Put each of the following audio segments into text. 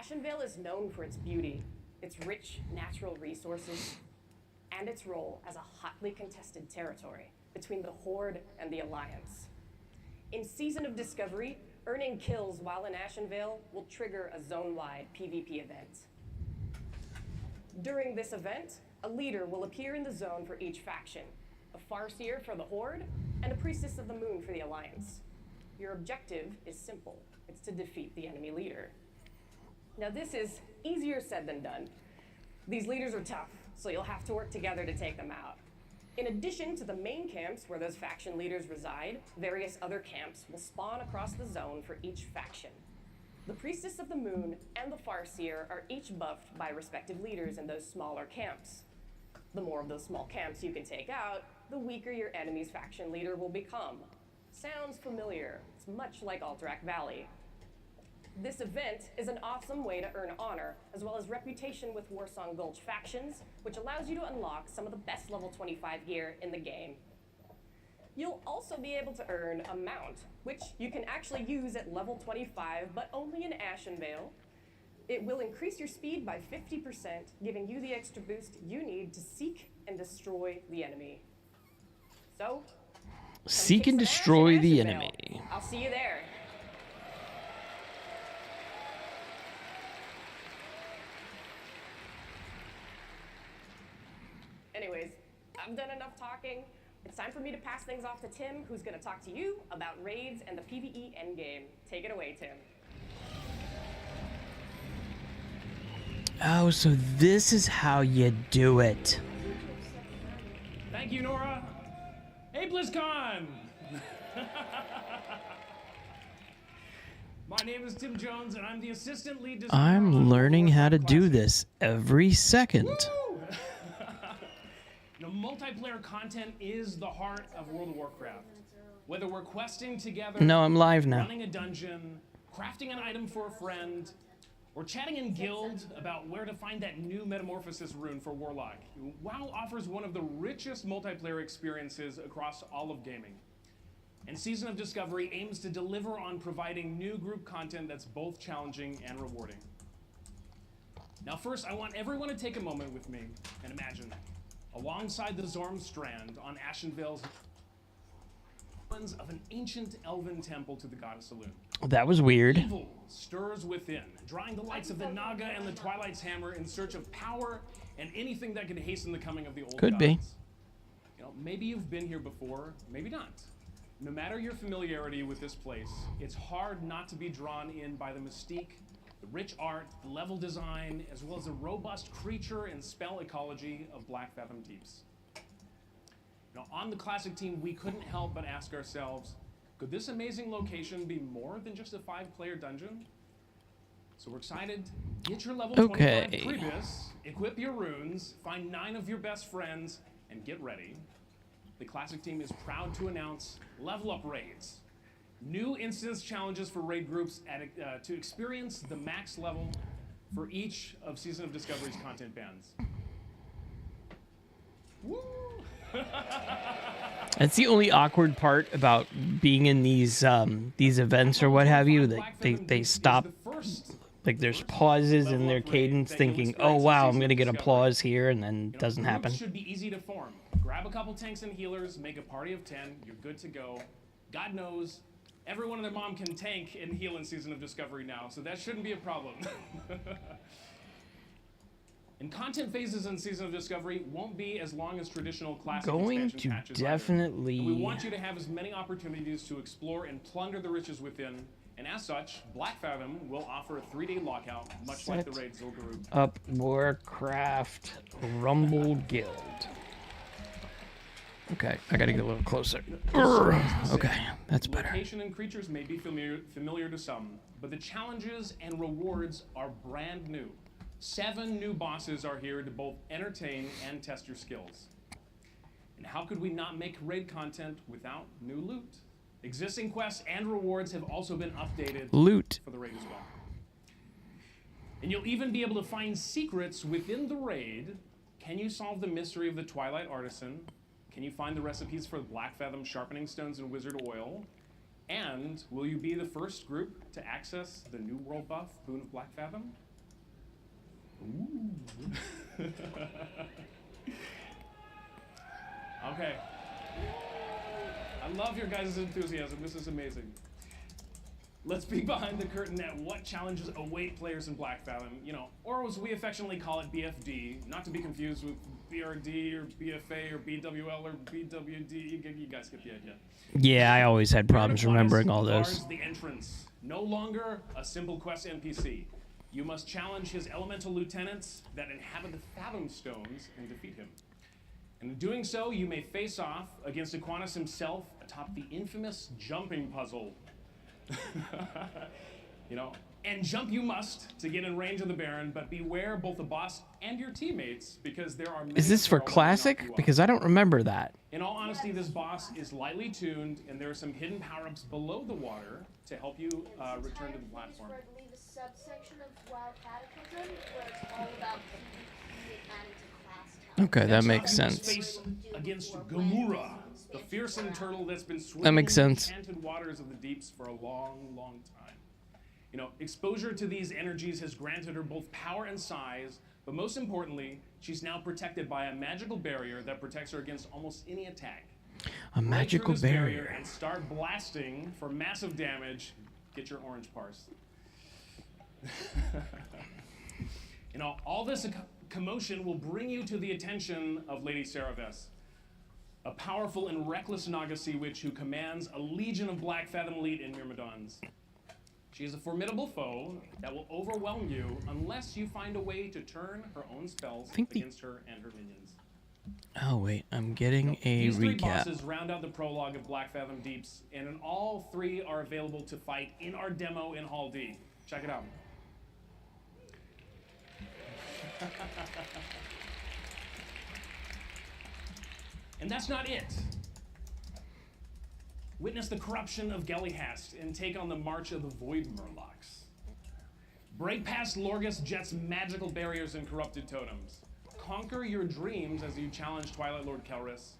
Ashenvale is known for its beauty, its rich natural resources, and its role as a hotly contested territory between the Horde and the Alliance. In Season of Discovery, earning kills while in Ashenvale will trigger a zone-wide PvP event. During this event, a leader will appear in the zone for each faction, a Farseer for the Horde, and a Priestess of the Moon for the Alliance. Your objective is simple. It's to defeat the enemy leader. Now this is easier said than done. These leaders are tough, so you'll have to work together to take them out. In addition to the main camps where those faction leaders reside, various other camps will spawn across the zone for each faction. The Priestess of the Moon and the Farseer are each buffed by respective leaders in those smaller camps. The more of those small camps you can take out, the weaker your enemy's faction leader will become. Sounds familiar. It's much like Alterac Valley. This event is an awesome way to earn honor, as well as reputation with Warsong Gulch factions, which allows you to unlock some of the best level 25 gear in the game. You'll also be able to earn a mount, which you can actually use at level 25, but only in Ashenvale. It will increase your speed by 50%, giving you the extra boost you need to seek and destroy the enemy. So, seek and destroy the enemy. I'll see you there. Anyways, I've done enough talking. It's time for me to pass things off to Tim, who's going to talk to you about raids and the PvE endgame. Take it away, Tim. Oh, so this is how you do it. Thank you, Nora. Hey, Blizzcon! My name is Tim Jones, and I'm the assistant lead designer. I'm learning how to do this every second. You know, multiplayer content is the heart of World of Warcraft. Whether we're questing together, No, I'm live now. running a dungeon, crafting an item for a friend, or chatting in guild about where to find that new metamorphosis rune for Warlock, WoW offers one of the richest multiplayer experiences across all of gaming. And Season of Discovery aims to deliver on providing new group content that's both challenging and rewarding. Now first, I want everyone to take a moment with me and imagine, alongside the Zorm Strand on Ashenvale's ruins of an ancient elven temple to the goddess Elune. That was weird. Evil stirs within, drawing the likes of the Naga and the Twilight's Hammer in search of power and anything that could hasten the coming of the old Could gods. be. You know, maybe you've been here before, maybe not. No matter your familiarity with this place, it's hard not to be drawn in by the mystique, the rich art, the level design, as well as the robust creature and spell ecology of Black Fathom Deeps. Now, on the Classic team, we couldn't help but ask ourselves, could this amazing location be more than just a 5-player dungeon? So we're excited. Get your level 25 Priebus, equip your runes, find 9 of your best friends, and get ready. The Classic team is proud to announce Level Up Raids. New instance challenges for raid groups to experience the max level for each of Season of Discovery's content bands. Woo! That's the only awkward part about being in these events or what have you. That they stop. Like there's pauses in their cadence, thinking, "Oh wow, I'm gonna get applause here," and then it doesn't happen. Groups should be easy to form. Grab a couple tanks and healers, make a party of 10. You're good to go. God knows, everyone and their mom can tank and heal in Season of Discovery now, so that shouldn't be a problem. And content phases in Season of Discovery won't be as long as traditional Classic expansion patches definitely. We want you to have as many opportunities to explore and plunder the riches within. And as such, Black Fathom will offer a 3-day lockout, much like the raid Zul'Gurub. Up Warcraft Rumble Guild. Okay, I gotta get a little closer. Okay, that's better. Location and creatures may be familiar to some, but the challenges and rewards are brand new. 7 new bosses are here to both entertain and test your skills. And how could we not make raid content without new loot? Existing quests and rewards have also been updated for the raid as well. And you'll even be able to find secrets within the raid. Can you solve the mystery of the Twilight Artisan? Can you find the recipes for Black Fathom sharpening stones and wizard oil? And will you be the first group to access the New World buff, Boon of Black Fathom? Okay. I love your guys' enthusiasm. This is amazing. Let's peek behind the curtain at what challenges await players in Black Fathom, you know, or as we affectionately call it, BFD, not to be confused with BRD or BFA or BWL or BWD. You guys get the idea. Yeah, I always had problems remembering all those. The entrance, no longer a simple quest NPC. You must challenge his elemental lieutenants that inhabit the Fathom Stones and defeat him. And in doing so, you may face off against Aquinas himself atop the infamous jumping puzzle. You know, and jump you must to get in range of the Baron, but beware both the boss and your teammates, because there are many. Is this for Classic? Because I don't remember that. In all honesty, this boss is lightly tuned, and there are some hidden power-ups below the water to help you return to the platform. I believe a subsection of WoW Cataclysm where it's all about PvP and adding to class time. Okay, that makes sense. Space against Gamura, the fearsome turtle that's been swimming That makes sense. in the enchanted waters of the deeps for a long, long time. You know, exposure to these energies has granted her both power and size, but most importantly, she's now protected by a magical barrier that protects her against almost any attack. A magical Break through this barrier. and start blasting for massive damage. Get your orange parse. You know, all this commotion will bring you to the attention of Lady Saraves, a powerful and reckless Naga sea witch who commands a legion of Black Fathom elite in Myrmidons. She is a formidable foe that will overwhelm you unless you find a way to turn her own spells against her and her minions. Oh wait, I'm getting a These three recap. bosses round out the prologue of Black Fathom Deeps, and in all three are available to fight in our demo in Hall D. Check it out. And that's not it. Witness the corruption of Gelihast and take on the march of the Void Murlocs. Break past Lorgus Jet's magical barriers and corrupted totems. Conquer your dreams as you challenge Twilight Lord Kelris.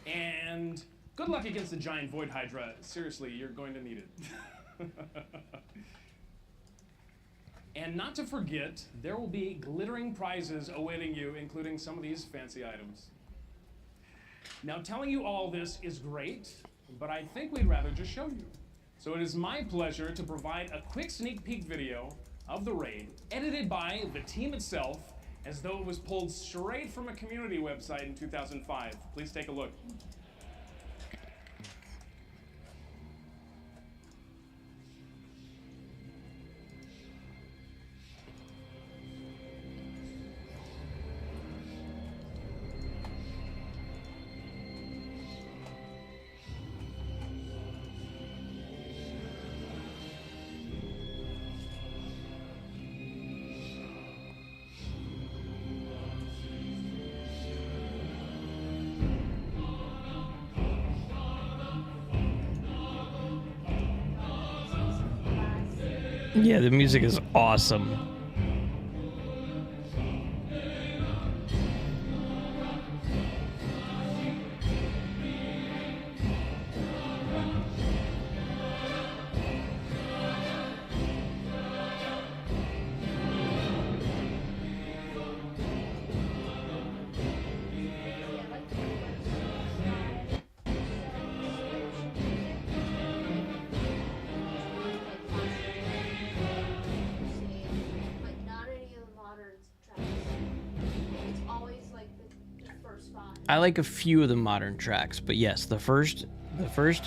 And good luck against the giant Void Hydra. Seriously, you're going to need it. And not to forget, there will be glittering prizes awaiting you, including some of these fancy items. Now, telling you all this is great, but I think we'd rather just show you. So it is my pleasure to provide a quick sneak peek video of the raid, edited by the team itself, as though it was pulled straight from a community website in 2005. Please take a look. Yeah, the music is awesome. Like not any of the modern tracks. It's always like the first spot. I like a few of the modern tracks, but yes, the first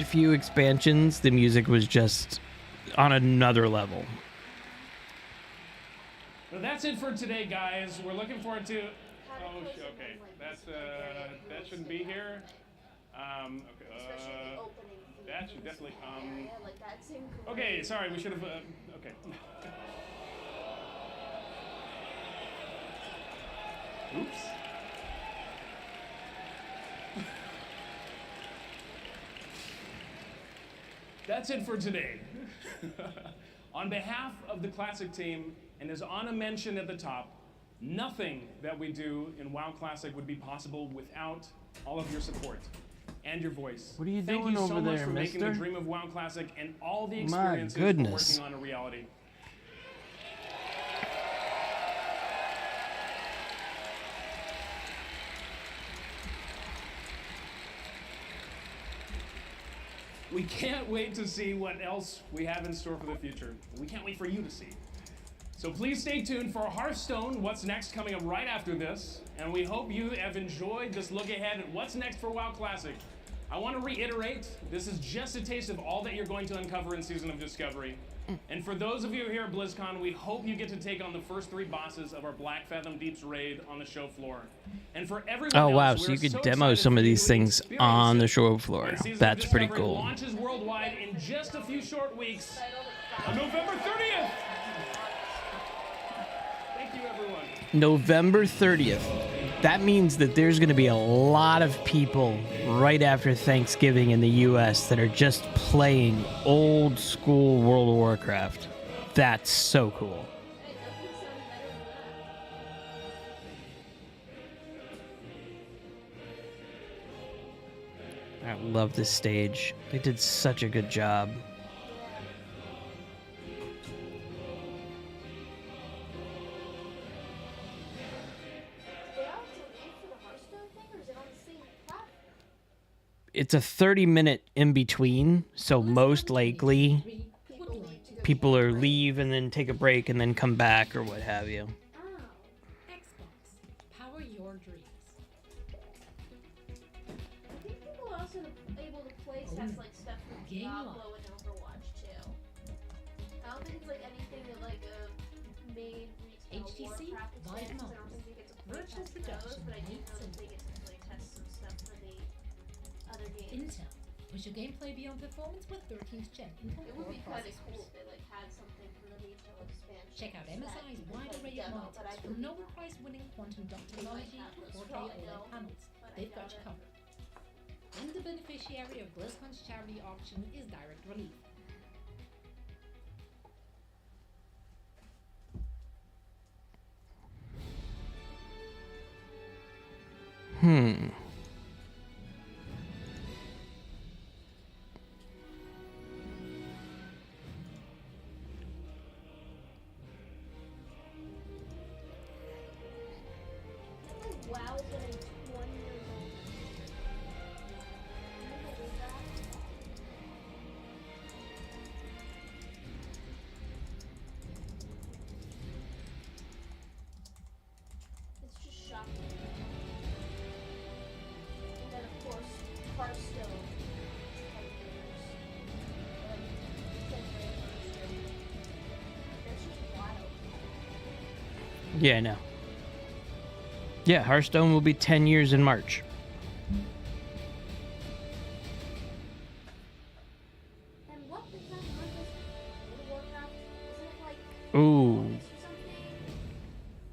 few expansions, the music was just on another level. Well, that's it for today, guys. We're looking forward to. Oh, okay. That's that shouldn't be here. Okay. Especially the opening. That should definitely. Yeah, like that same. Okay, sorry. We should have. Okay. Oops. That's it for today. On behalf of the Classic team, and as Anna mentioned at the top, nothing that we do in WoW Classic would be possible without all of your support and your voice. What are you Thank doing you so over much there, for making mister? the dream of WoW Classic and all the My experiences goodness. for working on a reality. We can't wait to see what else we have in store for the future. We can't wait for you to see. So please stay tuned for Hearthstone, what's next, coming up right after this. And we hope you have enjoyed this look ahead at what's next for WoW Classic. I want to reiterate, this is just a taste of all that you're going to uncover in Season of Discovery. And for those of you here at Blizzcon, we hope you get to take on the first 3 bosses of our Black Fathom Deeps raid on the show floor. And for everyone Oh wow, else, so we're you could so demo excited some for of you these to things experience on the it. show floor. When Season of That's pretty Discovery cool. launches worldwide in just a few short weeks on November 30th. Thank you, everyone. November 30th. That means that there's going to be a lot of people right after Thanksgiving in the US that are just playing old school World of Warcraft. That's so cool. I love this stage. They did such a good job. It's a 30-minute in between, so most likely people are leave and then take a break and then come back or what have you. Xbox, power your dreams. I think people are also able to play test like stuff from Game Diablo and Overwatch too. I don't think it's like anything that like a main retail HTC, Warcraft Vive experience. I Mode, don't think they get to play virtual test production, those, but I do mates know that and they get to play test some stuff for the other games. Intel, push your gameplay beyond performance with 13th Gen Intel It would Core be kind of processors. cool if they like had something for the retail expansion. Check out that MSI's you could wide play array of demo, but I monitors, from believe Nobel Prize-winning quantum dot technology have to those 4K probably OLED know, panels. but I They've got doubt you it. covered. And the beneficiary of BlizzCon's charity option is Direct Relief. WoW is getting 20 years old. Can you believe that? It's just shocking. And then of course, Hearthstone. 10 years. Like, 10th anniversary. That's just wild. Yeah, I know. Yeah, Hearthstone will be 10 years in March. And what is that month? World of Warcraft? Isn't it like Ooh. August or something?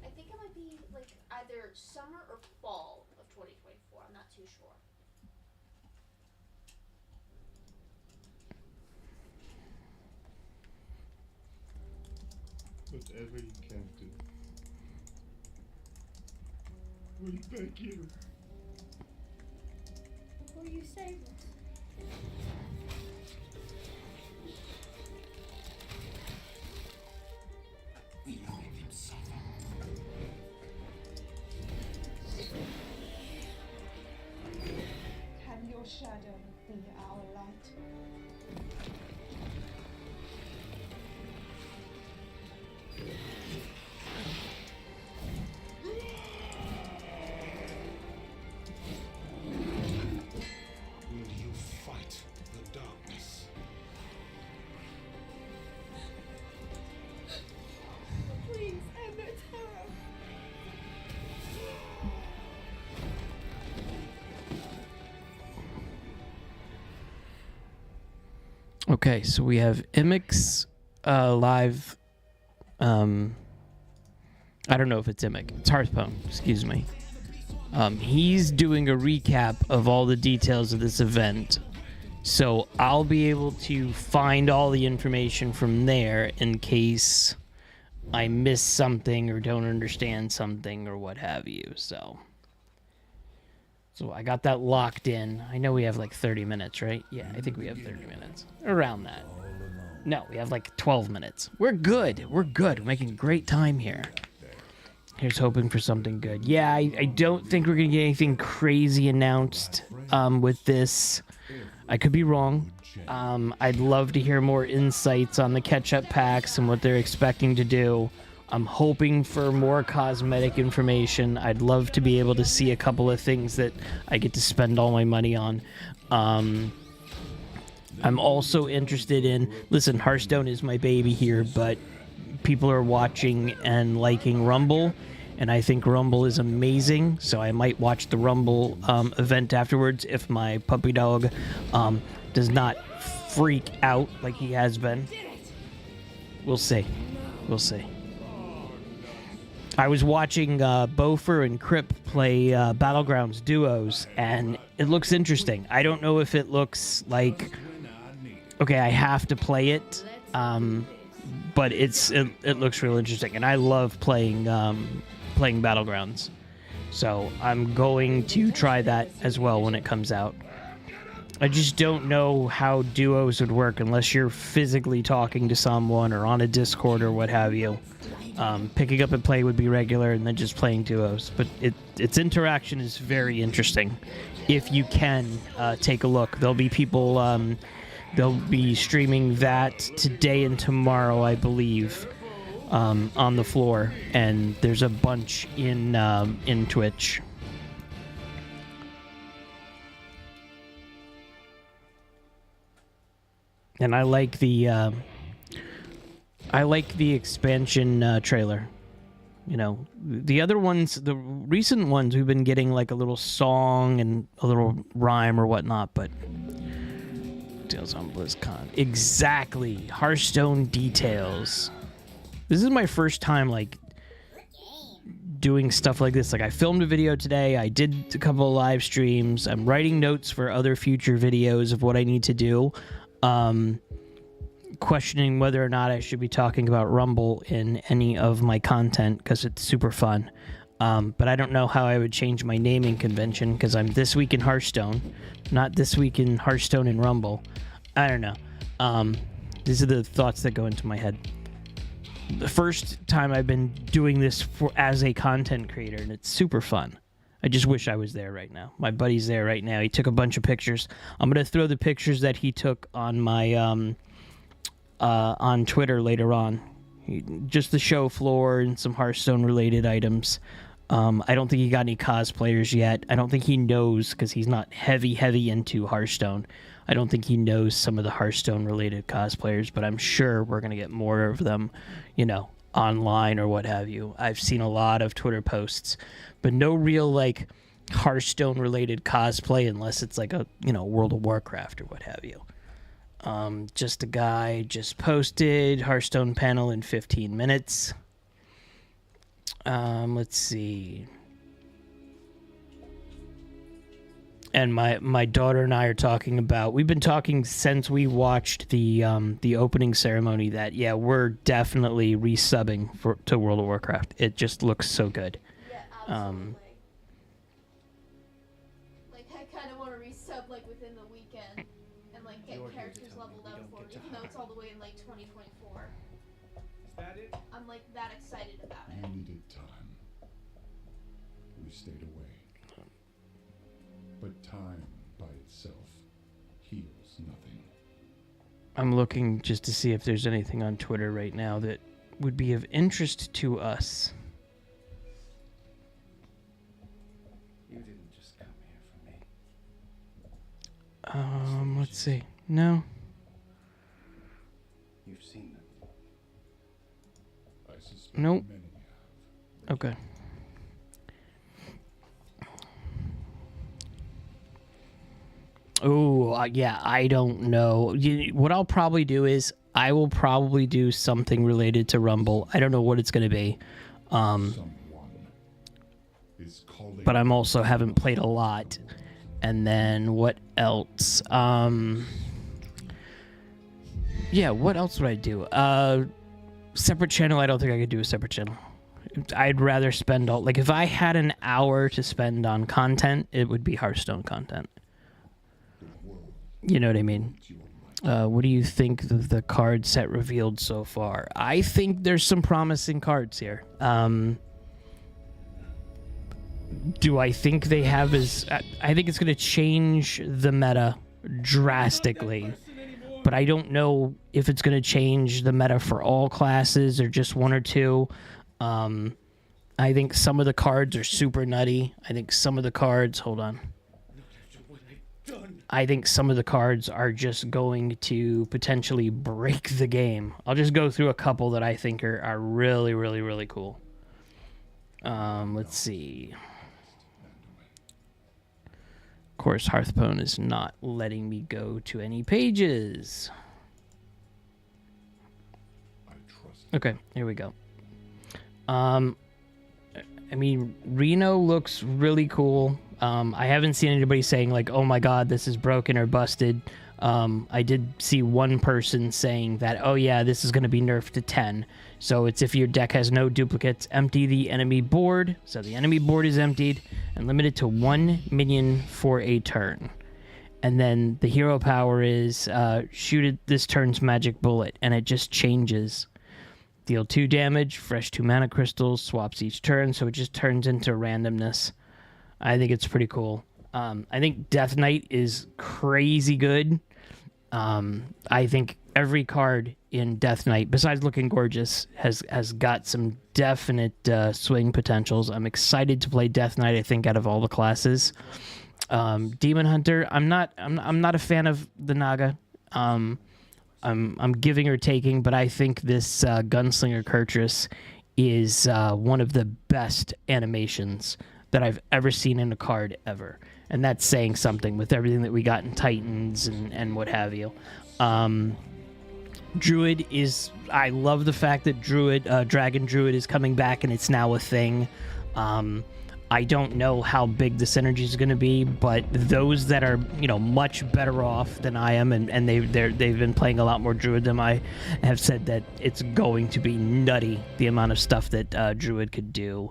I think it might be like either summer or fall of 2024. I'm not too sure. Whatever you can do. We thank you. Will you save us? We will make them suffer. Can your shadow be our light? Will you fight the darkness? Please end its horror. Okay, so we have Imix live. I don't know if it's Imic. It's Hearthstone, excuse me. He's doing a recap of all the details of this event. So I'll be able to find all the information from there in case I miss something or don't understand something or what have you. So I got that locked in. I know we have like 30 minutes, right? Yeah, I think we have 30 minutes. Around that. No, we have like 12 minutes. We're good. We're good. We're making great time here. Here's hoping for something good. Yeah, I don't think we're going to get anything crazy announced with this. I could be wrong. I'd love to hear more insights on the catch-up packs and what they're expecting to do. I'm hoping for more cosmetic information. I'd love to be able to see a couple of things that I get to spend all my money on. I'm also interested in... Listen, Hearthstone is my baby here, but people are watching and liking Rumble, and I think Rumble is amazing, so I might watch the Rumble event afterwards if my puppy dog does not freak out like he has been. We'll see. We'll see. I was watching Bofer and Crip play Battlegrounds duos, and it looks interesting. I don't know if it looks like... Okay, I have to play it, but it looks real interesting, and I love playing Battlegrounds. So I'm going to try that as well when it comes out. I just don't know how duos would work unless you're physically talking to someone or on a Discord or what have you. Picking up and play would be regular, and then just playing duos. But its interaction is very interesting. If you can take a look, there'll be people. They'll be streaming that today and tomorrow, I believe, on the floor, and there's a bunch in Twitch. And I like the expansion trailer. You know, the other ones, the recent ones, we've been getting like a little song and a little rhyme or whatnot, but details on BlizzCon. Exactly. Hearthstone details. This is my first time like doing stuff like this. Like I filmed a video today. I did a couple of live streams. I'm writing notes for other future videos of what I need to do. Questioning whether or not I should be talking about Rumble in any of my content because it's super fun. But I don't know how I would change my naming convention because I'm This Week in Hearthstone, not This Week in Hearthstone and Rumble. I don't know. These are the thoughts that go into my head. The first time I've been doing this as a content creator, and it's super fun. I just wish I was there right now. My buddy's there right now. He took a bunch of pictures. I'm going to throw the pictures that he took on my on Twitter later on. Just the show floor and some Hearthstone-related items. I don't think he got any cosplayers yet. I don't think he knows because he's not heavy into Hearthstone. I don't think he knows some of the Hearthstone-related cosplayers, but I'm sure we're going to get more of them, you know, online or what have you. I've seen a lot of Twitter posts, but no real, like, Hearthstone-related cosplay unless it's like a, you know, World of Warcraft or what have you. Just a guy just posted Hearthstone panel in 15 minutes. Let's see. And my daughter and I are talking about, we've been talking since we watched the opening ceremony that, yeah, we're definitely resubbing to World of Warcraft. It just looks so good. Yeah, absolutely. Like, I kind of want to resub, like, within the weekend and, like, get characters leveled up for it, even though it's all the way in, like, 2024. Is that it? I'm, like, that excited about it. You needed time. We stayed away. But time by itself heals nothing. I'm looking just to see if there's anything on Twitter right now that would be of interest to us. You didn't just come here for me. Let's see. No. You've seen them. I suspect Nope. many have. Okay. Oh, yeah, I don't know. What I'll probably do is I will probably do something related to Rumble. I don't know what it's going to be. Someone is calling. But I'm also haven't played a lot. And then what else? Yeah, what else would I do? Separate channel, I don't think I could do a separate channel. I'd rather spend all... Like, if I had an hour to spend on content, it would be Hearthstone content. You know what I mean? What do you think of the card set revealed so far? I think there's some promising cards here. Do I think they have as... I think it's going to change the meta drastically. But I don't know if it's going to change the meta for all classes or just one or two. I think some of the cards are super nutty. I think some of the cards... Hold on. I think some of the cards are just going to potentially break the game. I'll just go through a couple that I think are really, really, really cool. Let's see. Of course, Hearthstone is not letting me go to any pages. Okay, here we go. I mean, Reno looks really cool. I haven't seen anybody saying, like, oh my god, this is broken or busted. I did see one person saying that, oh yeah, this is going to be nerfed to 10. So it's if your deck has no duplicates, empty the enemy board. So the enemy board is emptied and limited to 1 minion for a turn. And then the hero power is shoot at this turn's magic bullet, and it just changes. Deal 2 damage, fresh 2 mana crystals, swaps each turn, so it just turns into randomness. I think it's pretty cool. I think Death Knight is crazy good. I think every card in Death Knight, besides looking gorgeous, has got some definite swing potentials. I'm excited to play Death Knight, I think, out of all the classes. Demon Hunter, I'm not a fan of the Naga. I'm giving or taking, but I think this Gunslinger Kurtrus is one of the best animations that I've ever seen in a card ever. And that's saying something with everything that we got in Titans and what have you. Druid is... I love the fact that Dragon Druid is coming back and it's now a thing. I don't know how big the synergy is going to be, but those that are, much better off than I am, and they've been playing a lot more Druid than I have, said that it's going to be nutty, the amount of stuff that Druid could do.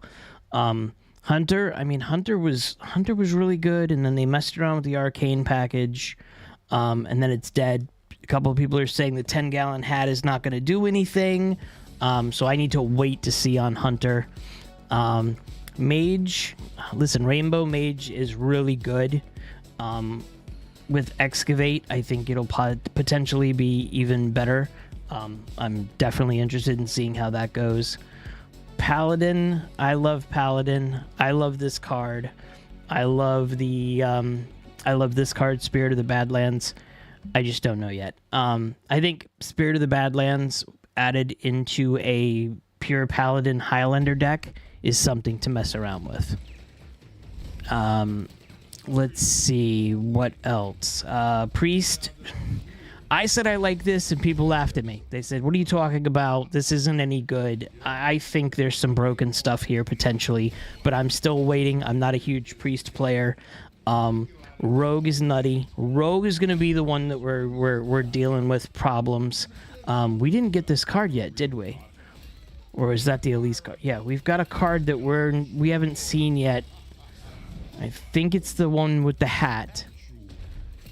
Hunter, I mean, Hunter was really good, and then they messed around with the Arcane package, and then it's dead. A couple of people are saying the 10-gallon hat is not going to do anything, so I need to wait to see on Hunter. Mage, listen, Rainbow Mage is really good. With Excavate, I think it'll potentially be even better. I'm definitely interested in seeing how that goes. Paladin, I love Paladin. I love this card. I love this card, Spirit of the Badlands. I just don't know yet. I think Spirit of the Badlands added into a pure Paladin Highlander deck is something to mess around with. Let's see, what else? Priest. I said I like this, and people laughed at me. They said, what are you talking about? This isn't any good. I think there's some broken stuff here, potentially, but I'm still waiting. I'm not a huge Priest player. Rogue is nutty. Rogue is going to be the one that we're dealing with problems. We didn't get this card yet, did we? Or is that the Elise card? Yeah, we've got a card that we haven't seen yet. I think it's the one with the hat.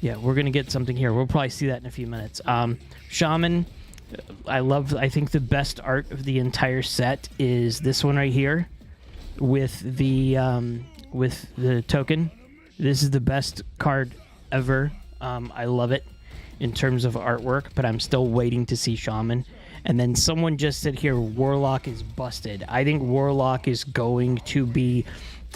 Yeah, we're going to get something here. We'll probably see that in a few minutes. Shaman, I think the best art of the entire set is this one right here with the token. This is the best card ever. I love it in terms of artwork, but I'm still waiting to see Shaman. And then someone just said here, Warlock is busted. I think Warlock is going to be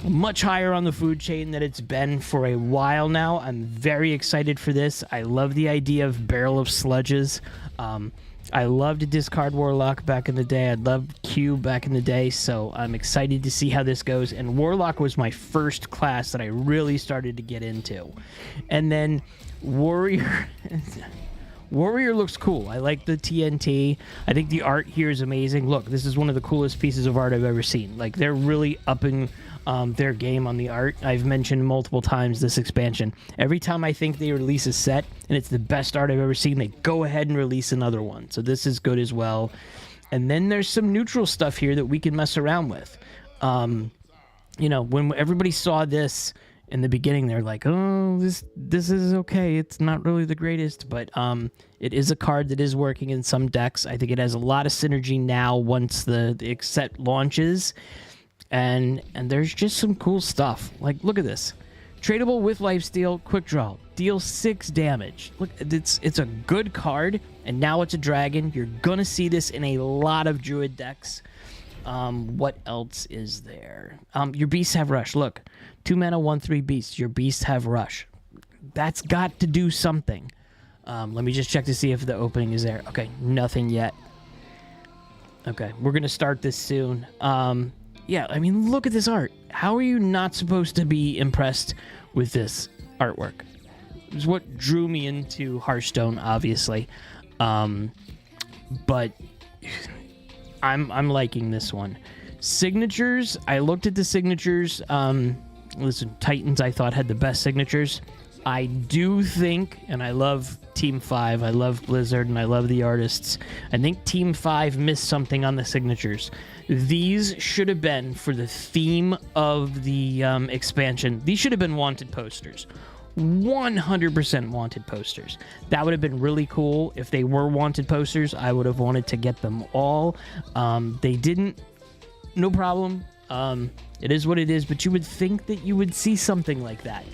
much higher on the food chain than it's been for a while now. I'm very excited for this. I love the idea of Barrel of Sludges. I loved Discard Warlock back in the day. I loved Q back in the day, so I'm excited to see how this goes. And Warlock was my first class that I really started to get into. And then Warrior... Warrior looks cool. I like the TNT. I think the art here is amazing. Look, this is one of the coolest pieces of art I've ever seen. Like, they're really upping their game on the art. I've mentioned multiple times this expansion. Every time I think they release a set and it's the best art I've ever seen, they go ahead and release another one. So this is good as well. And then there's some neutral stuff here that we can mess around with. When everybody saw this in the beginning, they're like, oh, this is okay. It's not really the greatest, but it is a card that is working in some decks. I think it has a lot of synergy now once the set launches, and there's just some cool stuff. Like, look at this. Tradable with lifesteal, quick draw. Deal 6 damage. Look, it's a good card, and now it's a dragon. You're gonna see this in a lot of druid decks. What else is there? Your beasts have rush. Look, 2 mana, 1/3 beasts. Your beasts have rush. That's got to do something. Let me just check to see if the opening is there. Okay, nothing yet. Okay, we're gonna start this soon. Yeah, I mean, look at this art. How are you not supposed to be impressed with this artwork? It's what drew me into Hearthstone, obviously. But I'm liking this one. Signatures, I looked at the signatures. Listen, Titans I thought had the best signatures. I do think, and I love Team 5, I love Blizzard, and I love the artists. I think Team 5 missed something on the signatures. These should have been, for the theme of the expansion, these should have been wanted posters. 100% wanted posters. That would have been really cool. If they were wanted posters, I would have wanted to get them all. They didn't. No problem. It is what it is, but you would think that you would see something like that.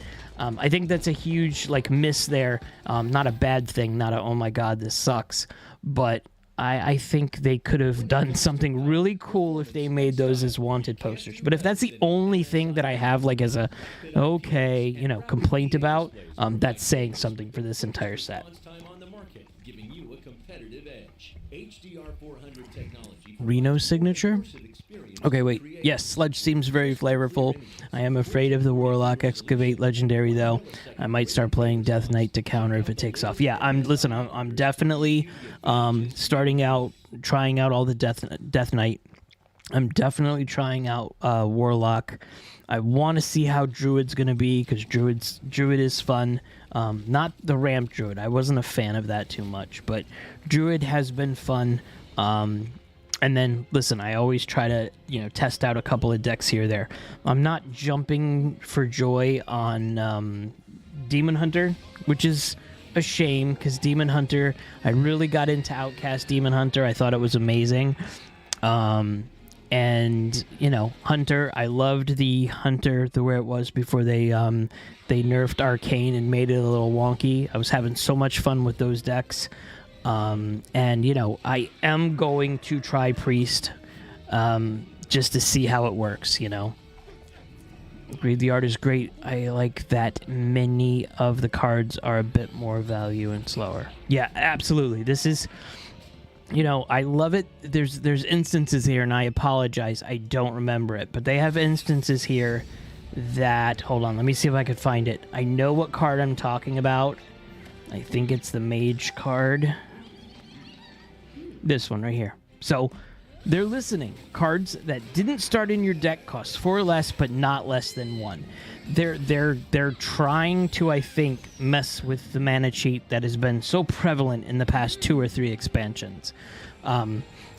I think that's a huge miss there. Not a bad thing, not a oh my god this sucks, but I think they could have done something really cool if they made those as wanted posters. But if that's the only thing that I have as a complaint about, that's saying something for this entire set. Reno's signature? Okay, wait. Yes, Sludge seems very flavorful. I am afraid of the Warlock Excavate Legendary, though. I might start playing Death Knight to counter if it takes off. Yeah, I'm definitely trying out all the Death Knight. I'm definitely trying out Warlock. I want to see how Druid's going to be, because Druid is fun. Not the Ramp Druid. I wasn't a fan of that too much, but Druid has been fun. And then, listen, I always try to, test out a couple of decks here or there. I'm not jumping for joy on Demon Hunter, which is a shame, because Demon Hunter, I really got into Outcast Demon Hunter. I thought it was amazing. And, Hunter, I loved the Hunter, where it was before they nerfed Arcane and made it a little wonky. I was having so much fun with those decks. And, I am going to try Priest, just to see how it works, Agreed, the art is great. I like that many of the cards are a bit more value and slower. Yeah, absolutely. This is, I love it. There's instances here, and I apologize, I don't remember it, but they have instances here that, hold on, let me see if I could find it. I know what card I'm talking about. I think it's the Mage card. This one right here. So they're listening. Cards that didn't start in your deck cost 4 or less, but not less than 1. They're trying to, I think, mess with the mana cheat that has been so prevalent in the past 2 or 3 expansions.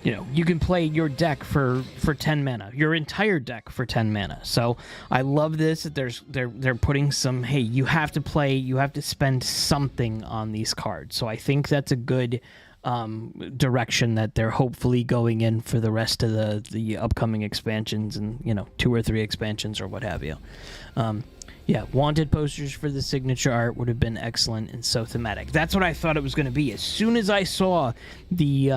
You can play your deck for 10 mana, your entire deck for 10 mana. So I love this. They're putting some, hey, you have to spend something on these cards. So I think that's a good direction that they're hopefully going in for the rest of the upcoming expansions, and 2 or 3 expansions or what have you. Yeah, wanted posters for the signature art would have been excellent and so thematic. That's what I thought it was going to be. As soon as I saw the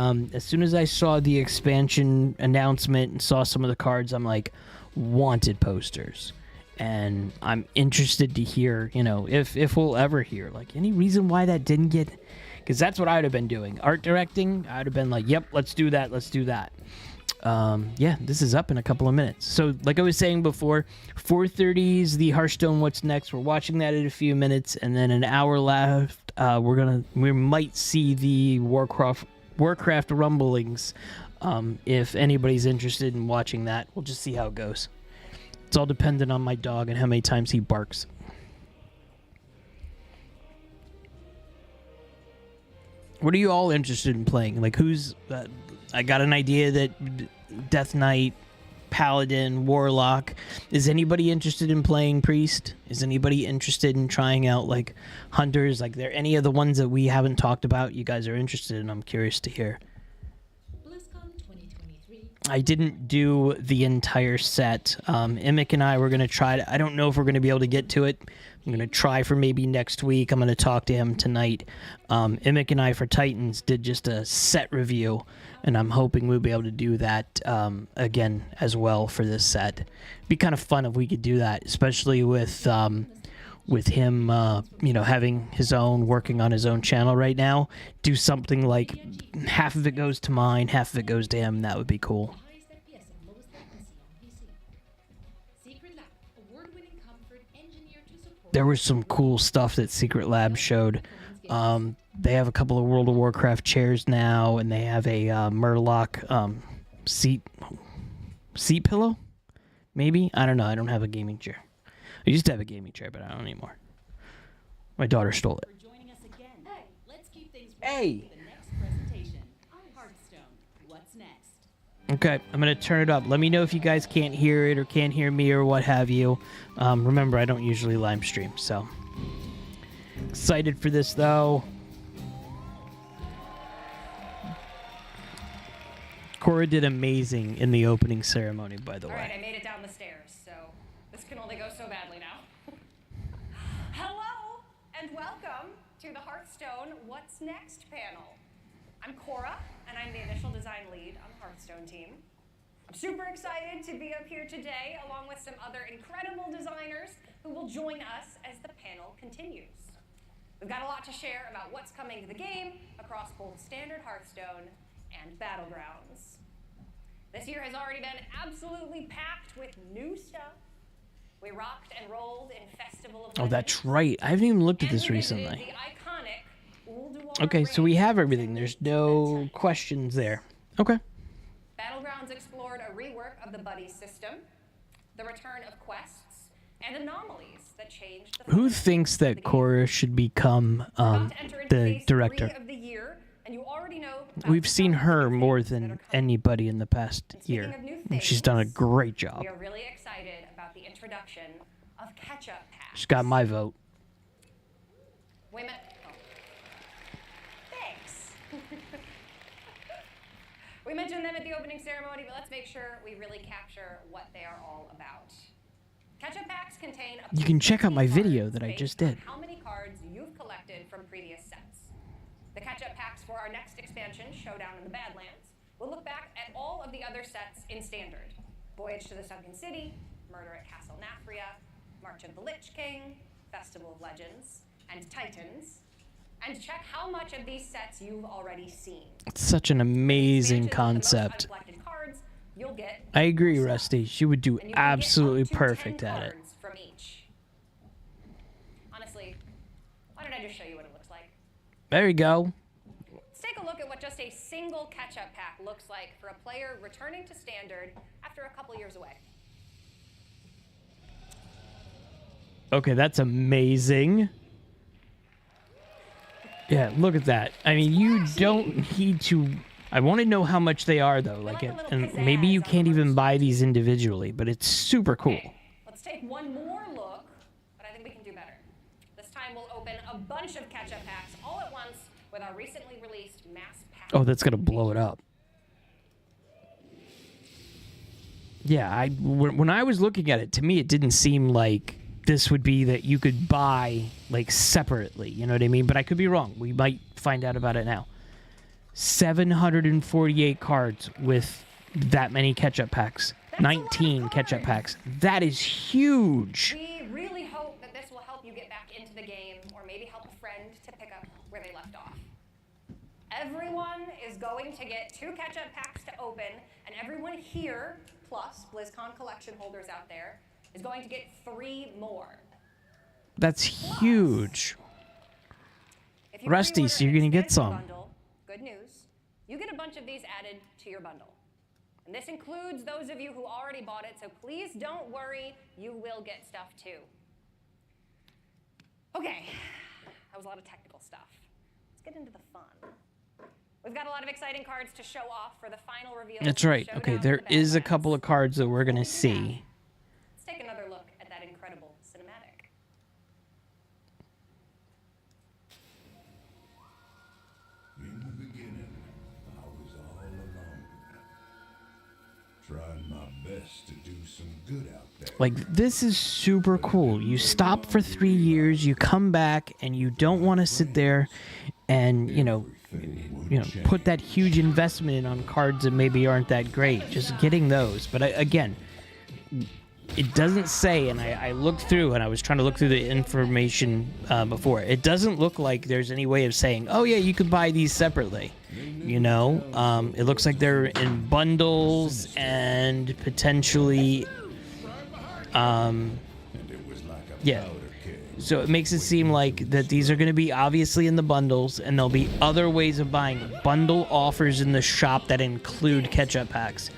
expansion announcement and saw some of the cards, I'm like, wanted posters. And I'm interested to hear, if we'll ever hear any reason why that didn't get. Because that's what I would have been doing. Art directing, I would have been like, yep, let's do that. Yeah, this is up in a couple of minutes. So, like I was saying before, 4:30 is the Hearthstone What's Next. We're watching that in a few minutes, and then an hour left. We might see the Warcraft rumblings. If anybody's interested in watching that, we'll just see how it goes. It's all dependent on my dog and how many times he barks. What are you all interested in playing? Who's... I got an idea that Death Knight, Paladin, Warlock. Is anybody interested in playing Priest? Is anybody interested in trying out, Hunters? There any of the ones that we haven't talked about you guys are interested in? I'm curious to hear. BlizzCon 2023 I didn't do the entire set. Emic and I were going to try to... I don't know if we're going to be able to get to it. I'm going to try for maybe next week. I'm going to talk to him tonight. Emic and I for Titans did just a set review, and I'm hoping we'll be able to do that again as well for this set. It'd be kind of fun if we could do that, especially with him, having his own, working on his own channel right now. Do something like half of it goes to mine, half of it goes to him. That would be cool. Highest FPS and lowest latency on PC. Secret Lab, award-winning comfort engineered to support. There was some cool stuff that Secret Lab showed. They have a couple of World of Warcraft chairs now, and they have a Murloc seat pillow? Maybe? I don't know. I don't have a gaming chair. I used to have a gaming chair, but I don't anymore. My daughter stole it. For joining us again. Hey. Let's keep things Hey. rolling with the next presentation. Hearthstone. What's next? Okay, I'm going to turn it up. Let me know if you guys can't hear it or can't hear me or what have you. Remember, I don't usually live stream, so... Excited for this, though. Cora did amazing in the opening ceremony, by the All right, I way. made it down the stairs, so this can only go so badly now. Hello, and welcome to the Hearthstone What's Next panel. I'm Cora, and I'm the initial design lead on the Hearthstone team. I'm super excited to be up here today, along with some other incredible designers who will join us as the panel continues. We've got a lot to share about what's coming to the game across both standard Hearthstone and Battlegrounds. This year has already been absolutely packed with new stuff. We rocked and rolled in Festival of Oh, Legends, that's right. I haven't even looked at and this we visited recently. the iconic Ulduar Okay, so we Range have everything. to There's meet no the Titans. questions there. Okay. Battlegrounds explored a rework of the buddy system, the return of quests, and anomalies that changed the Who focus thinks of the that game. Cora should become About to enter into the phase director? 3 of the year, and you already know about We've the seen things her that more are than coming. anybody in the past And speaking year. of new And she's done a things, great job. We are really excited about the introduction of catch-up packs. She's got my vote. Wait a minute. Oh. Thanks. We mentioned them at the opening ceremony, but let's make sure we really capture what they are all about. Catch-up packs contain up to You can check out my 15 video cards that I based just on did. how many cards you've collected from previous sets. The catch-up packs for our next expansion, Showdown in the Badlands, will look back at all of the other sets in Standard. Voyage to the Sunken City, Murder at Castle Nafria, March of the Lich King, Festival of Legends, and Titans, and check how much of these sets you've already seen. It's such an amazing Expansions with the most concept. uncollected cards, you'll get I agree, more Rusty. She would do and you can get absolutely up to 10 perfect at it. cards from each. Honestly, why don't I just show you what it looks like? There you go. Let's take a look at what just a single catch-up pack looks like for a player returning to Standard after a couple years away. Okay, that's amazing. Yeah, look at that. I mean, you don't need to... I want to know how much they are, though. Like, and maybe you can't even buy these individually, but it's super cool. Okay, let's take one more look, but I think we can do better. This time we'll open a bunch of catch-up packs all at once with our recently released mass pack. Oh, that's gonna blow it up. Yeah, when I was looking at it, to me, it didn't seem like this would be that you could buy, like, separately. You know what I mean? But I could be wrong. We might find out about it now. 748 cards with that many catch-up packs. That's a lot of 19 catch-up cards. packs. That is huge. We really hope that this will help you get back into the game, or maybe help a friend to pick up where they left off. Everyone is going to get 2 catch-up packs to open, and everyone here, plus BlizzCon collection holders out there, is going to get 3 more. That's huge. If you Rusty, pre-order so you're an gonna get expansion some. Bundle, good news. You get a bunch of these added to your bundle. And this includes those of you who already bought it, so please don't worry, you will get stuff too. Okay, that was a lot of technical stuff. Let's get into the fun. We've got a lot of exciting cards to show off for the final reveal. That's right. Okay, there is a couple of cards that we're gonna see. Let's take another look at that incredible cinematic. In the beginning, I was all alone. Trying my best to do some good out there. Like, this is super cool. You stop for 3 years, you come back, and you don't want to sit there and, put that huge investment in on cards that maybe aren't that great. Just getting those. But again, it doesn't say, and I looked through, and I was trying to look through the information before. It doesn't look like there's any way of saying, oh yeah, you could buy these separately. It looks like they're in bundles and potentially, yeah. So it makes it seem like that these are going to be obviously in the bundles, and there'll be other ways of buying bundle offers in the shop that include catch-up packs.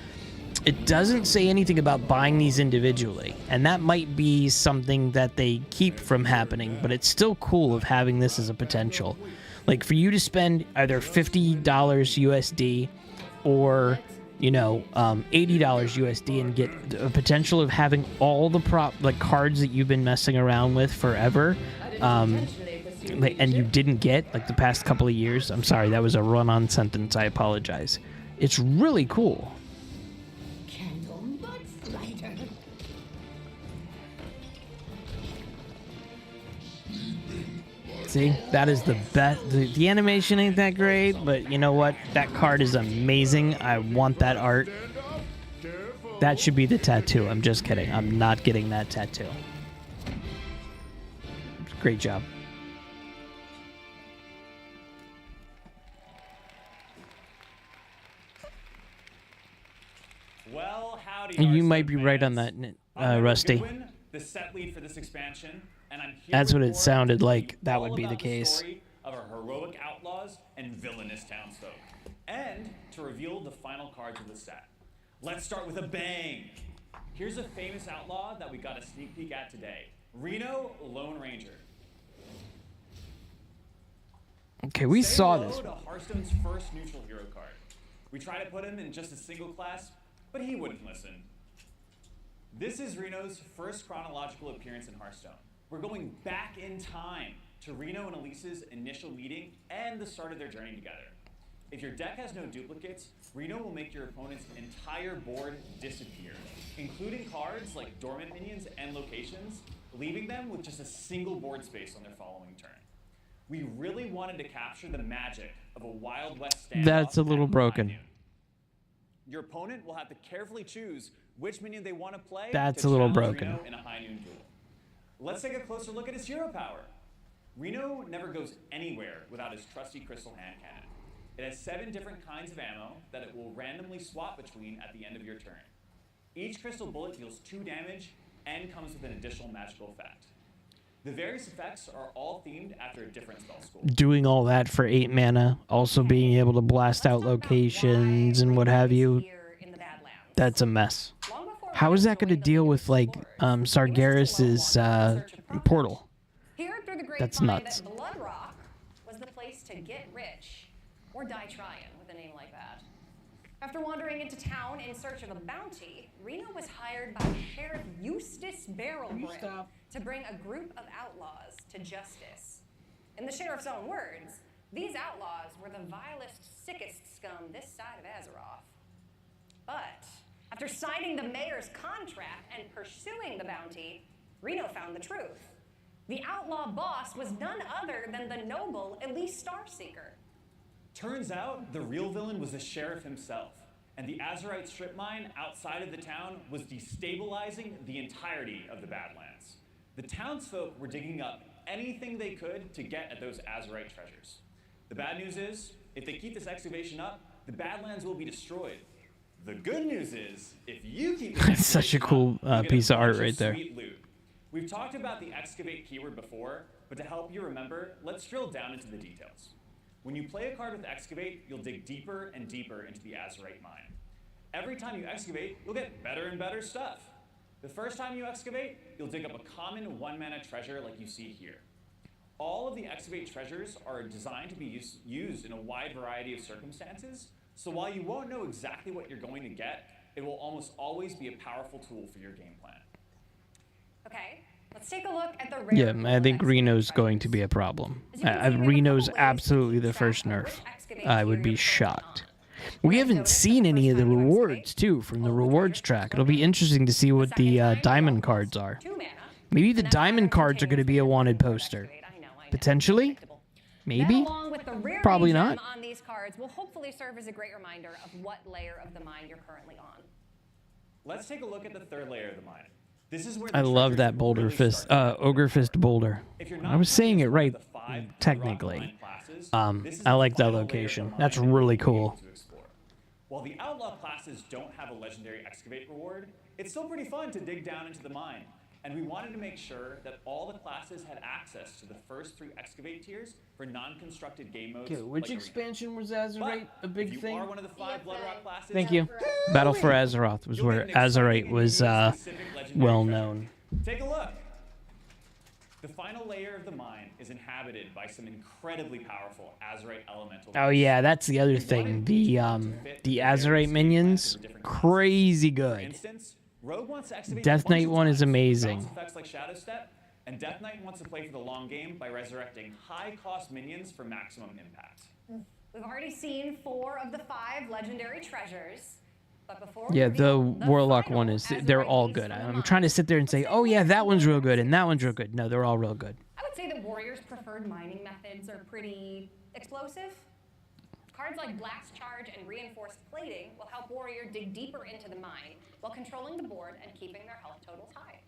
It doesn't say anything about buying these individually, and that might be something that they keep from happening, but it's still cool of having this as a potential. Like, for you to spend either $50 USD or, $80 USD and get a potential of having all the cards that you've been messing around with forever, and you didn't get, the past couple of years. I'm sorry, that was a run-on sentence. I apologize. It's really cool. See, that is the best. The animation ain't that great, but you know what? That card is amazing. I want that art. That should be the tattoo. I'm just kidding. I'm not getting that tattoo. Great job. Well, howdy. You might be right on that, Rusty. The set lead for this expansion, and I'm here That's what it sounded like. That all would be the about case. Story of our heroic outlaws and villainous townsfolk, and to reveal the final cards of the set. Let's start with a bang. Here's a famous outlaw that we got a sneak peek at today: Reno Lone Ranger. Okay, we saw this. To Hearthstone's first neutral hero card. We tried to put him in just a single class, but he wouldn't listen. This is Reno's first chronological appearance in Hearthstone. We're going back in time to Reno and Elise's initial meeting and the start of their journey together. If your deck has no duplicates, Reno will make your opponent's entire board disappear, including cards like dormant minions and locations, leaving them with just a single board space on their following turn. We really wanted to capture the magic of a Wild West standoff. That's a little broken. Your opponent will have to carefully choose which minion they want to play. That's to a little challenge broken. Reno in a high noon duel. Let's take a closer look at his hero power. Reno never goes anywhere without his trusty crystal hand cannon. It has 7 different kinds of ammo that it will randomly swap between at the end of your turn. Each crystal bullet deals 2 damage and comes with an additional magical effect. The various effects are all themed after a different spell school. Doing all that for 8 mana, also being able to blast out locations and what have you, that's a mess. How is that going to deal with, Sargeras's portal? That's nuts. Blood Rock was the place to get rich or die trying with a name like that. After wandering into town in search of a bounty, Reno was hired by Sheriff Eustace Barrelbrim to bring a group of outlaws to justice. In the sheriff's own words, these outlaws were the vilest, sickest scum this side of Azeroth. But after signing the mayor's contract and pursuing the bounty, Reno found the truth. The outlaw boss was none other than the noble Elise Starseeker. Turns out the real villain was the sheriff himself, and the Azerite strip mine outside of the town was destabilizing the entirety of the Badlands. The townsfolk were digging up anything they could to get at those Azerite treasures. The bad news is, if they keep this excavation up, the Badlands will be destroyed. The good news is, if you keep this That's such a cool piece of art right there. Sweet loot. We've talked about the excavate keyword before, but to help you remember, let's drill down into the details. When you play a card with excavate, you'll dig deeper and deeper into the Azerite mine. Every time you excavate, you'll get better and better stuff. The first time you excavate, you'll dig up a common 1-mana treasure like you see here. All of the excavate treasures are designed to be used in a wide variety of circumstances, so while you won't know exactly what you're going to get, it will almost always be a powerful tool for your game plan. Okay, let's take a look at the rare. Yeah, I think Reno's going to be a problem. Reno's absolutely the first nerf. I would be shocked. We haven't seen any of the rewards, too, from the rewards track. It'll be interesting to see what the diamond cards are. 2 mana. Maybe the diamond cards are going to be a wanted poster. Potentially? Maybe? That, along with the rarity Probably gem not. on these cards, will hopefully serve as a great reminder of what layer of the mine you're currently on. Let's take a look at the third layer of the mine. This is where I the love treasures that boulder really fist, start. ogre fist boulder. If you're I not was saying it familiar right, with the 5 Bedrock technically. mine classes, this is I the like that final layer of the location. mine That's that you'll really be cool. able to explore. While the outlaw classes don't have a legendary excavate reward, it's still pretty fun to dig down into the mine. And we wanted to make sure that all the classes had access to the first 3 excavate tiers for non-constructed game modes. Okay, which like Arena. expansion was But Azerite a if big you thing? are one of the 5 Bloodrock classes, Thank you. Azeroth. Battle for Azeroth was you'll where get an exciting Azerite and was unique specific legendary well treasure. known. Take a look. The final layer of the mine is inhabited by some incredibly powerful Azerite elemental. Oh yeah, that's the other thing. The Azerite minions, crazy For good. instance, Rogue wants to excavate Death a bunch Knight of one is times with amazing. bounce effects like Shadow Step, and Death Knight wants to play for the long game by resurrecting high-cost minions for maximum impact. We've already seen 4 of the 5 legendary treasures. But before Yeah, we the reveal Warlock final one is, Azerite they're all beast good. from the I'm mine, trying to sit there and say, let's oh take a yeah, look that at one's the real good and that one's real Warriors. good. No, they're all real good. I would say that Warriors' preferred mining methods are pretty explosive. Cards like Blast Charge and Reinforced Plating will help Warrior dig deeper into the mine while controlling the board and keeping their health totals high.